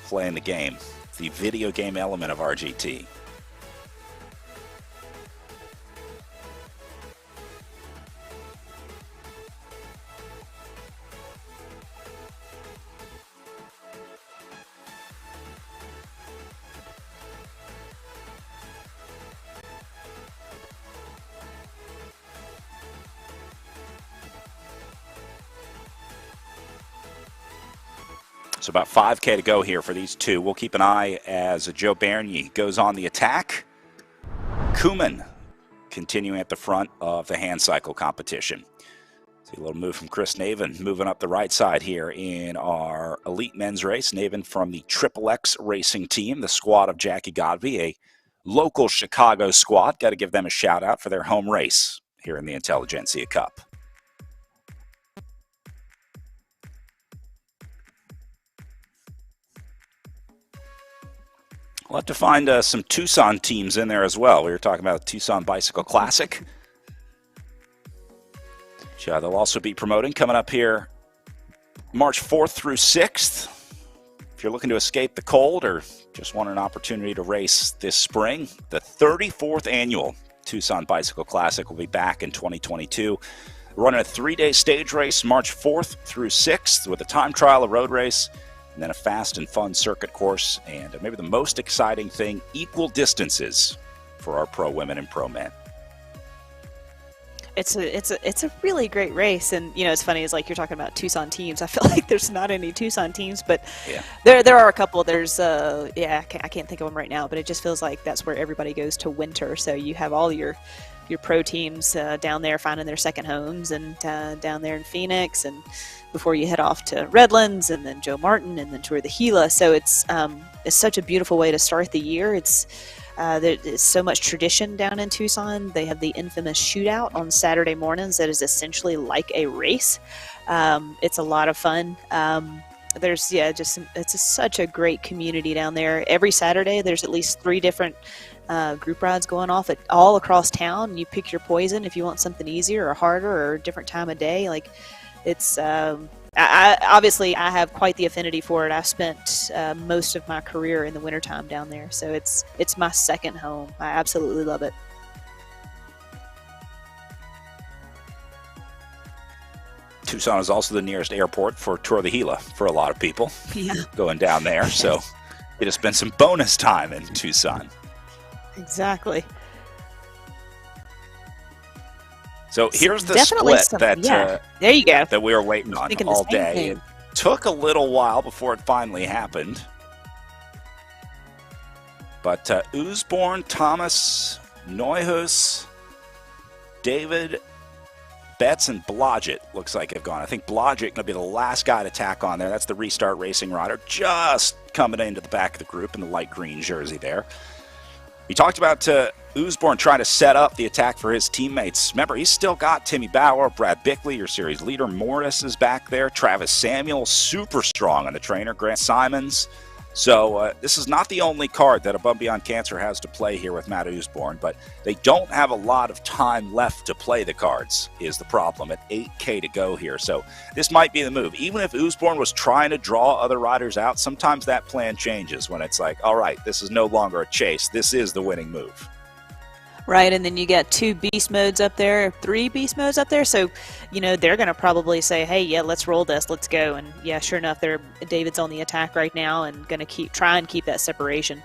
playing the game, the video game element of RGT. So about 5K to go here for these two. We'll keep an eye as Joe Bernier goes on the attack. Kuman continuing at the front of the hand cycle competition. See a little move from Chris Naven moving up the right side here in our elite men's race. Naven from the Triple X racing team, the squad of Jackie Godby, a local Chicago squad. Got to give them a shout out for their home race here in the Intelligentsia Cup. We'll have to find some Tucson teams in there as well. We were talking about the Tucson Bicycle Classic. They'll also be promoting coming up here March 4th through 6th. If you're looking to escape the cold or just want an opportunity to race this spring, the 34th annual Tucson Bicycle Classic will be back in 2022. We're running a 3-day stage race March 4th through 6th with a time trial, a road race, and then a fast and fun circuit course, and maybe the most exciting thing, equal distances for our pro women and pro men. It's a really great race, and it's funny. It's like you're talking about Tucson teams. I feel like there's not any Tucson teams, but yeah, there are a couple. There's I can't think of them right now, but it just feels like that's where everybody goes to winter. So you have all your pro teams down there finding their second homes, and down there in Phoenix, and before you head off to Redlands, and then Joe Martin, and then Tour the Gila. So it's such a beautiful way to start the year. There's so much tradition down in Tucson. They have the infamous shootout on Saturday mornings that is essentially like a race. It's a lot of fun. It's such a great community down there. Every Saturday there's at least 3 different group rides going off all across town. You pick your poison if you want something easier or harder or a different time of day. Like it's obviously I have quite the affinity for it. I spent most of my career in the wintertime down there, so it's my second home. I absolutely love it. Tucson is also the nearest airport for Tour the Gila for a lot of people going down there, so it has been some bonus time in Tucson. Exactly. So here's the split there you go. that we were waiting on all day. It took a little while before it finally happened. But Usborn, Thomas, Neuhaus, David, Betts, and Blodgett looks like have gone. I think Blodgett going to be the last guy to tack on there. That's the Restart Racing rider just coming into the back of the group in the light green jersey there. We talked about Usborn trying to set up the attack for his teammates. Remember, he's still got Timmy Bauer, Brad Bickley, your series leader. Morris is back there. Travis Samuel, super strong on the trainer. Grant Simons. So this is not the only card that Above Beyond Cancer has to play here with Matt Usborn, but they don't have a lot of time left to play the cards is the problem at 8K to go here. So this might be the move. Even if Usborn was trying to draw other riders out, sometimes that plan changes when it's like, all right, this is no longer a chase. This is the winning move. Right, and then you got 2 beast modes up there, 3 beast modes up there, so, they're going to probably say, hey, yeah, let's roll this, let's go, and yeah, sure enough, David's on the attack right now and going to try and keep that separation.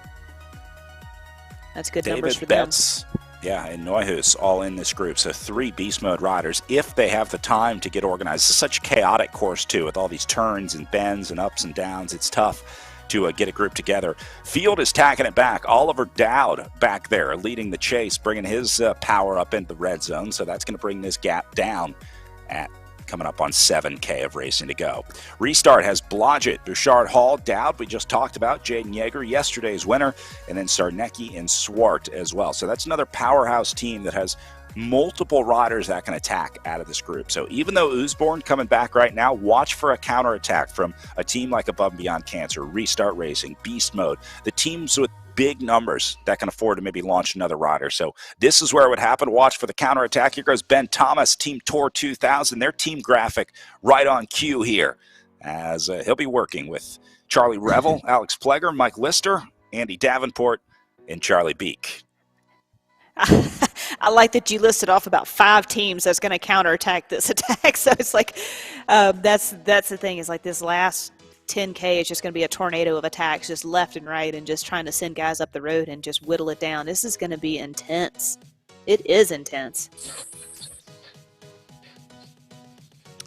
That's good numbers for Betts, them. Yeah, and Neuhaus all in this group, so 3 beast mode riders, if they have the time to get organized. It's such a chaotic course, too, with all these turns and bends and ups and downs. It's tough to get a group together. Field is tacking it back. Oliver Dowd back there leading the chase, bringing his power up into the red zone. So that's going to bring this gap down at coming up on 7K of racing to go. Restart has Blodgett, Bouchard Hall, Dowd, we just talked about, Jaden Yeager, yesterday's winner, and then Sarnecki and Swart as well. So that's another powerhouse team that has multiple riders that can attack out of this group. So even though Usborn coming back right now, watch for a counterattack from a team like Above and Beyond Cancer, Restart Racing, Beast Mode, the teams with big numbers that can afford to maybe launch another rider. So this is where it would happen. Watch for the counterattack. Here goes Ben Thomas, Team Tour 2000. Their team graphic right on cue here, as he'll be working with Charlie Revel, Alex Pleger, Mike Lister, Andy Davenport, and Charlie Beek. I like that you listed off about 5 teams that's going to counterattack this attack. So it's like that's the thing, is like this last 10K is just going to be a tornado of attacks just left and right, and just trying to send guys up the road and just whittle it down. This is going to be intense. It is intense.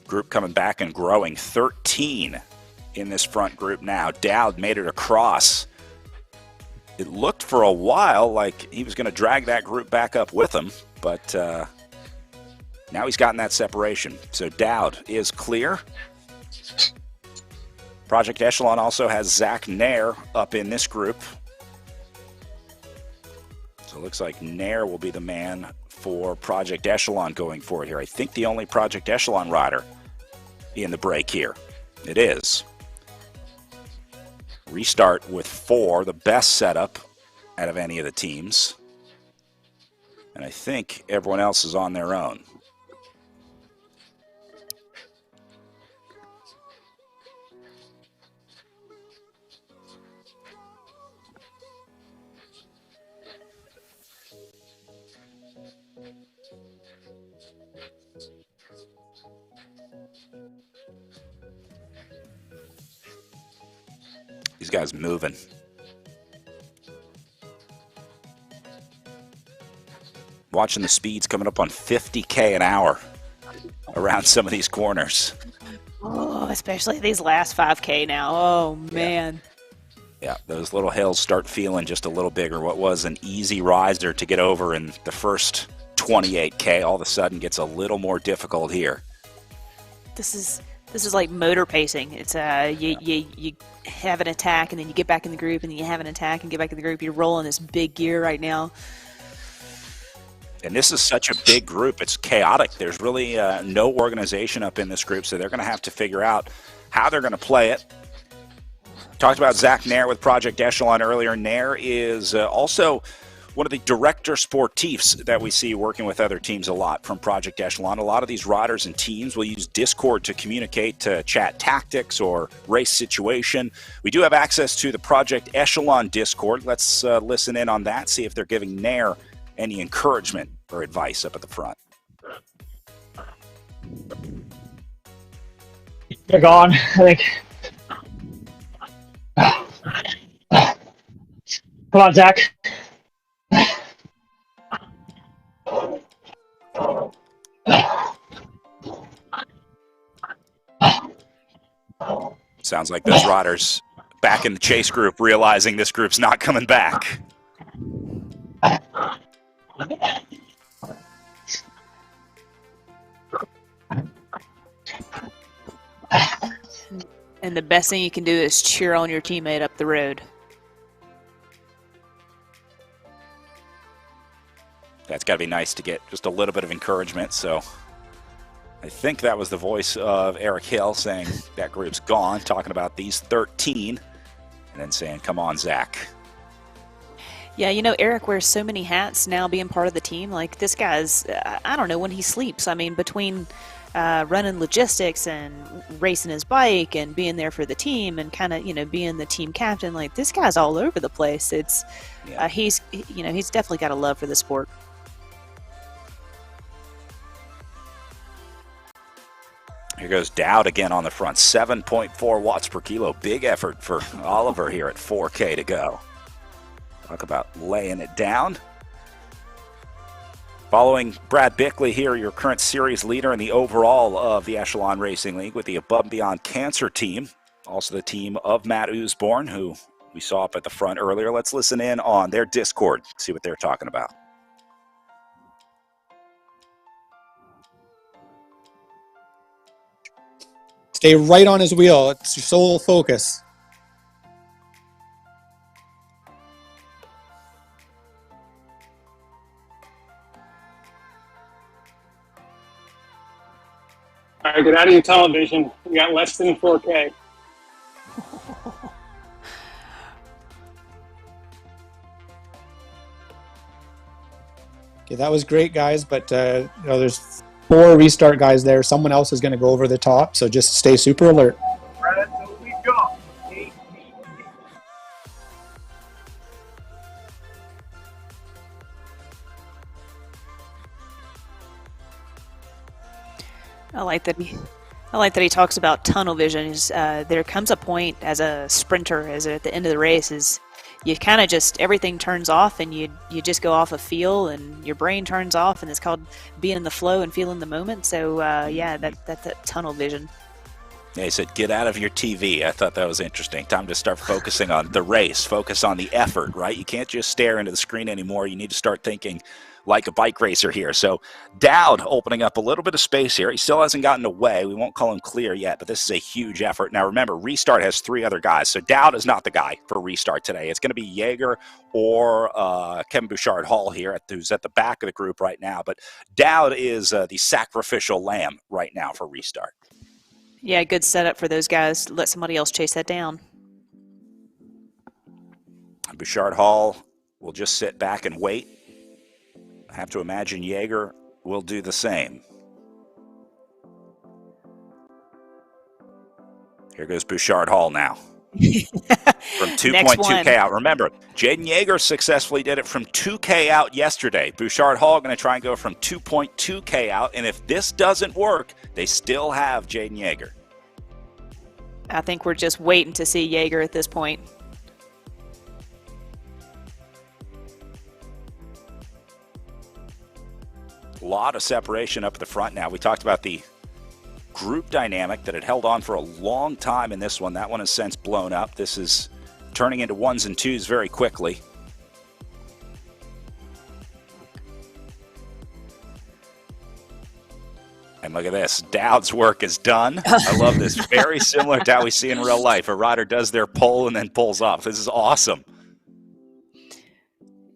Group coming back and growing. 13 in this front group now. Dowd made it across. It looked for a while like he was going to drag that group back up with him, but now he's gotten that separation. So Dowd is clear. Project Echelon also has Zach Nair up in this group. So it looks like Nair will be the man for Project Echelon going forward here. I think the only Project Echelon rider in the break here. It is. Restart with 4, the best setup out of any of the teams. And I think everyone else is on their own. These guys moving. Watching the speeds coming up on 50K an hour around some of these corners. Oh, especially these last 5K now. Oh, man. Yeah, those little hills start feeling just a little bigger. What was an easy riser to get over in the first 28K all of a sudden gets a little more difficult here. This is like motor pacing. It's you have an attack, and then you get back in the group, and then you have an attack and get back in the group. You're rolling this big gear right now. And this is such a big group. It's chaotic. There's really no organization up in this group, so they're going to have to figure out how they're going to play it. Talked about Zach Nair with Project Echelon earlier. Nair is also one of the director sportifs that we see working with other teams a lot from Project Echelon. A lot of these riders and teams will use Discord to communicate, to chat tactics or race situation. We do have access to the Project Echelon Discord. Let's listen in on that, see if they're giving Nair any encouragement or advice up at the front. They're gone, I think. Come on, Zach. Sounds like those riders back in the chase group realizing this group's not coming back. And the best thing you can do is cheer on your teammate up the road. That's got to be nice to get just a little bit of encouragement. So I think that was the voice of Eric Hill saying that group's gone, talking about these 13, and then saying, come on, Zach. Yeah, you know, Eric wears so many hats now being part of the team. Like, this guy's, I don't know when he sleeps. I mean, between running logistics and racing his bike and being there for the team and kind of, you know, being the team captain, like, this guy's all over the place. It's, he's definitely got a love for the sport. Here goes Dowd again on the front, 7.4 watts per kilo. Big effort for Oliver here at 4K to go. Talk about laying it down. Following Brad Bickley here, your current series leader in the overall of the Echelon Racing League with the Above and Beyond Cancer team. Also the team of Matt Usborne, who we saw up at the front earlier. Let's listen in on their Discord, see what they're talking about. Stay right on his wheel. It's your sole focus. All right, get out of your television. We got less than 4K. Okay, that was great, guys. But there's 4 restart guys there. Someone else is going to go over the top, so just stay super alert. I like that he talks about tunnel vision. There comes a point as a sprinter, as at the end of the race, is you kind of just everything turns off and you just go off a feel and your brain turns off, and it's called being in the flow and feeling the moment. So that's that tunnel vision. Yeah, he said, get out of your TV. I thought that was interesting. Time to start focusing on the race, focus on the effort, right? You can't just stare into the screen anymore. You need to start thinking like a bike racer here. So Dowd opening up a little bit of space here. He still hasn't gotten away. We won't call him clear yet, but this is a huge effort. Now remember, Restart has 3 other guys, so Dowd is not the guy for Restart today. It's going to be Jaeger or Kevin Bouchard-Hall here, who's at the back of the group right now. But Dowd is the sacrificial lamb right now for Restart. Yeah, good setup for those guys. Let somebody else chase that down. Bouchard-Hall will just sit back and wait. I have to imagine Jaeger will do the same. Here goes Bouchard-Hall now. From 2.2K out. Remember, Jaden Jaeger successfully did it from 2K out yesterday. Bouchard-Hall going to try and go from 2.2K out. And if this doesn't work, they still have Jaden Jaeger. I think we're just waiting to see Jaeger at this point. A lot of separation up at the front now. We talked about the group dynamic that had held on for a long time in this one. That one has since blown up. This is turning into 1s and 2s very quickly. And look at this. Dowd's work is done. I love this. Very similar to how we see in real life. A rider does their pull and then pulls off. This is awesome.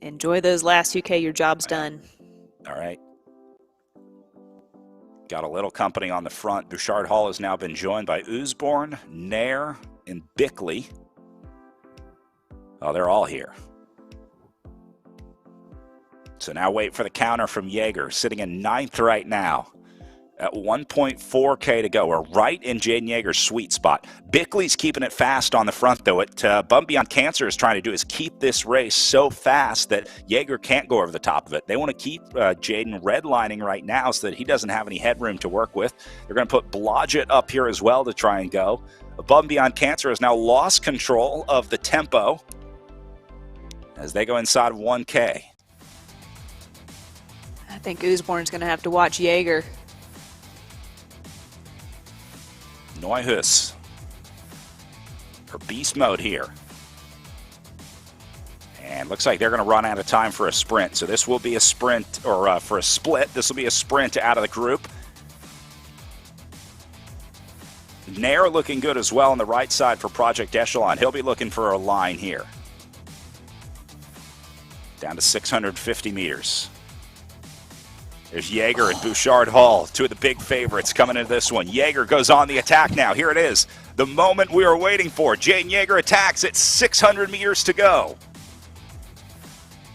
Enjoy those last 2K. Your job's done. All right. Got a little company on the front. Bouchard-Hall has now been joined by Usborne, Nair, and Bickley. Oh, they're all here. So now wait for the counter from Jaeger, sitting in 9th right now. At 1.4K to go. We're right in Jaden Jaeger's sweet spot. Bickley's keeping it fast on the front, though. What Bump Beyond Cancer is trying to do is keep this race so fast that Jaeger can't go over the top of it. They want to keep Jaden redlining right now so that he doesn't have any headroom to work with. They're going to put Blodgett up here as well to try and go. Bump Beyond Cancer has now lost control of the tempo as they go inside of 1K. I think Usborne's going to have to watch Jaeger. Neuhaus for beast mode here. And looks like they're going to run out of time for a sprint. So this will be a sprint, or for a split. This will be a sprint out of the group. Nair looking good as well on the right side for Project Echelon. He'll be looking for a line here. Down to 650 meters. There's Jaeger and Bouchard-Hall, 2 of the big favorites coming into this one. Jaeger goes on the attack now. Here it is. The moment we were waiting for. Jaden Jaeger attacks at 600 meters to go.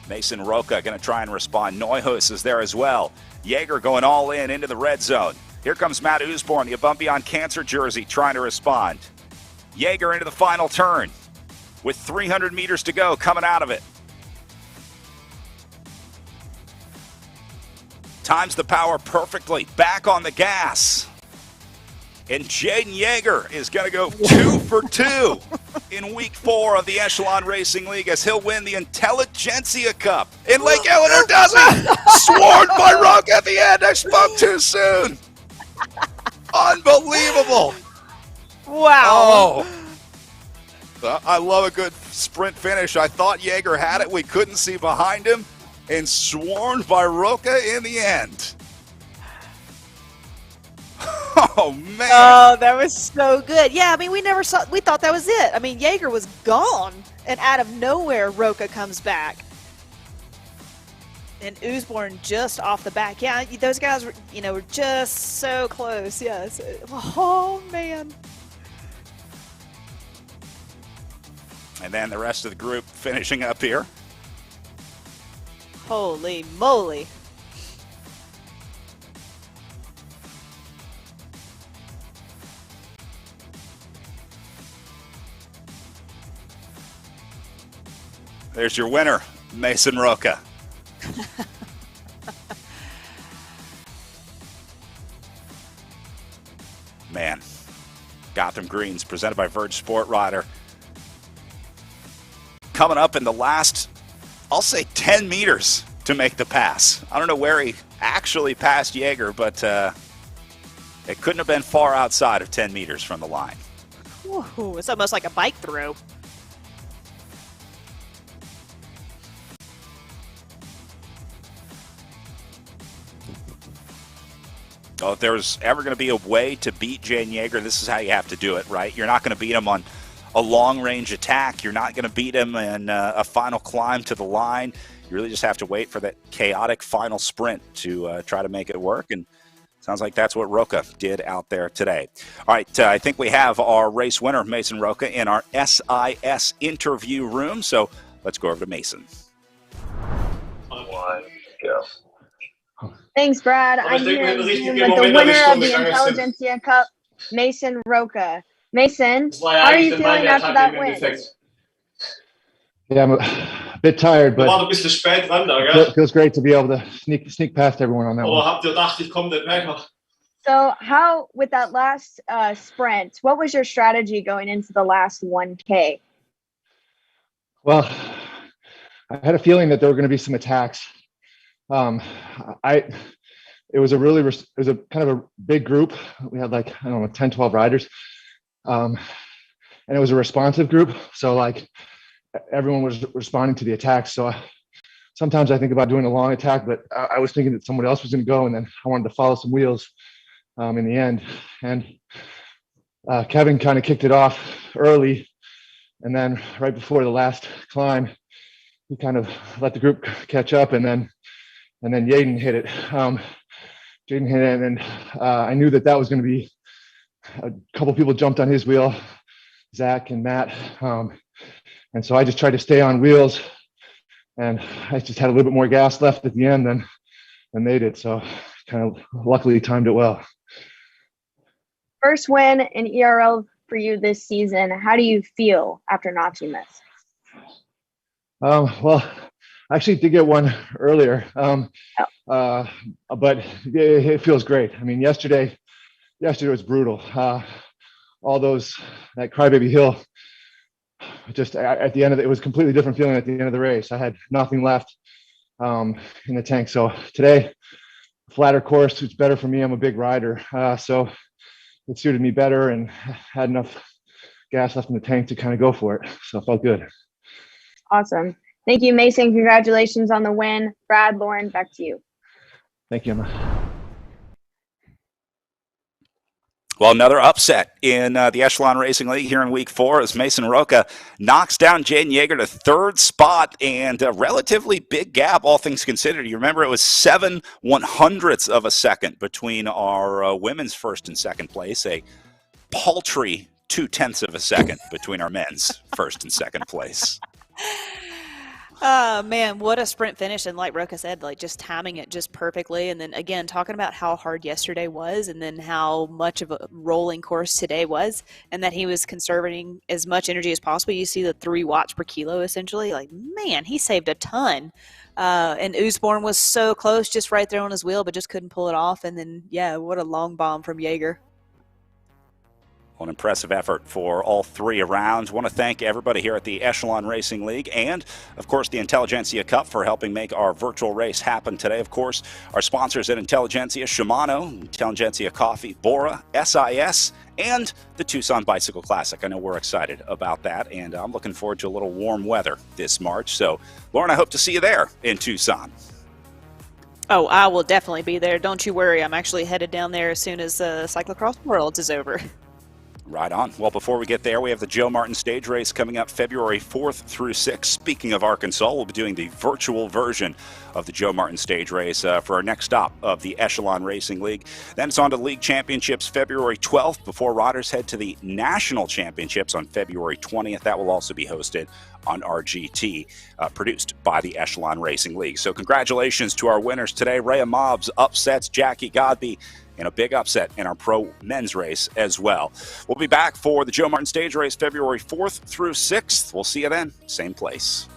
Mason Roca going to try and respond. Neuhaus is there as well. Jaeger going all in into the red zone. Here comes Matt Usborne, the Bump Beyond Cancer jersey, trying to respond. Jaeger into the final turn with 300 meters to go coming out of it. Times the power perfectly. Back on the gas. And Jaden Jaeger is going to go 2 for 2 in week 4 of the Echelon Racing League as he'll win the Intelligentsia Cup. In Lake Eleanor, does he? Sworn by Rock at the end. I spoke too soon. Unbelievable. Wow. Oh. I love a good sprint finish. I thought Jaeger had it. We couldn't see behind him. And sworn by Roca in the end. Oh, man. Oh, that was so good. Yeah, I mean, we thought that was it. I mean, Jaeger was gone, and out of nowhere, Roca comes back. And Usborne just off the back. Yeah, those guys were, were just so close. Yes. Oh, man. And then the rest of the group finishing up here. Holy moly. There's your winner, Mason Roca. Man, Gotham Greens presented by Verge Sport Rider. Coming up in the last, I'll say 10 meters to make the pass. I don't know where he actually passed Jaeger, but it couldn't have been far outside of 10 meters from the line. Ooh, it's almost like a bike throw. Oh, if there's ever going to be a way to beat Jane Jaeger, this is how you have to do it, right? You're not going to beat him on a long-range attack. You're not going to beat him in a final climb to the line. You really just have to wait for that chaotic final sprint to try to make it work, and sounds like that's what Roca did out there today. All right, I think we have our race winner, Mason Roca, in our SIS interview room, so let's go over to Mason. One, go. Thanks, Brad. I'm here with the winner of the Intelligentsia Cup, Mason Roca. Mason, how are you feeling after that win? Yeah, I'm a bit tired, but it feels great to be able to sneak past everyone on that one. So how, with that last sprint, what was your strategy going into the last 1K? Well, I had a feeling that there were going to be some attacks. It was a kind of a big group. We had like, I don't know, 10, 12 riders. And it was a responsive group. So like everyone was responding to the attacks. So sometimes I think about doing a long attack, but I was thinking that someone else was going to go, and then I wanted to follow some wheels in the end. And Kevin kind of kicked it off early. And then right before the last climb, he kind of let the group catch up, and then Jaden hit it. Jaden hit it, and I knew that was going to be a couple people jumped on his wheel, Zach and Matt, and so I just tried to stay on wheels, and I just had a little bit more gas left at the end than they did. So kind of luckily timed it well. First win in ERL for you this season. How do you feel after notching this? Well, I actually did get one earlier, but it feels great. I mean, yesterday was brutal. All that Crybaby Hill, just at the end of it was a completely different feeling at the end of the race. I had nothing left in the tank. So today, flatter course, it's better for me. I'm a big rider, so it suited me better and had enough gas left in the tank to kind of go for it. So it felt good. Awesome. Thank you, Mason. Congratulations on the win. Brad, Lauren, back to you. Thank you, Emma. Well, another upset in the Echelon Racing League here in Week 4 as Mason Roca knocks down Jaden Jaeger to third spot, and a relatively big gap, all things considered. You remember it was 7/100ths of a second between our women's first and second place, a paltry 0.2 of a second between our men's first and second place. Oh, man, what a sprint finish. And like Roca said, like just timing it just perfectly. And then again, talking about how hard yesterday was and then how much of a rolling course today was, and that he was conserving as much energy as possible. You see the 3 watts per kilo essentially. Like, man, he saved a ton. And Usborne was so close, just right there on his wheel, but just couldn't pull it off. And then, yeah, what a long bomb from Jaeger. An impressive effort for all 3 around. Want to thank everybody here at the Echelon Racing League and, of course, the Intelligentsia Cup for helping make our virtual race happen today. Of course, our sponsors at Intelligentsia, Shimano, Intelligentsia Coffee, Bora, SIS, and the Tucson Bicycle Classic. I know we're excited about that, and I'm looking forward to a little warm weather this March. So, Lauren, I hope to see you there in Tucson. Oh, I will definitely be there. Don't you worry. I'm actually headed down there as soon as Cyclocross Worlds is over. Right on. Well, before we get there, we have the Joe Martin Stage Race coming up February 4th through 6th. Speaking of Arkansas, we'll be doing the virtual version of the Joe Martin Stage Race for our next stop of the Echelon Racing League. Then it's on to League Championships February 12th before riders head to the National Championships on February 20th. That will also be hosted on RGT, produced by the Echelon Racing League. So congratulations to our winners today. Rhea Mobbs upsets Jackie Godby in a big upset in our pro men's race as well. We'll be back for the Joe Martin Stage Race February 4th through 6th. We'll see you then, same place.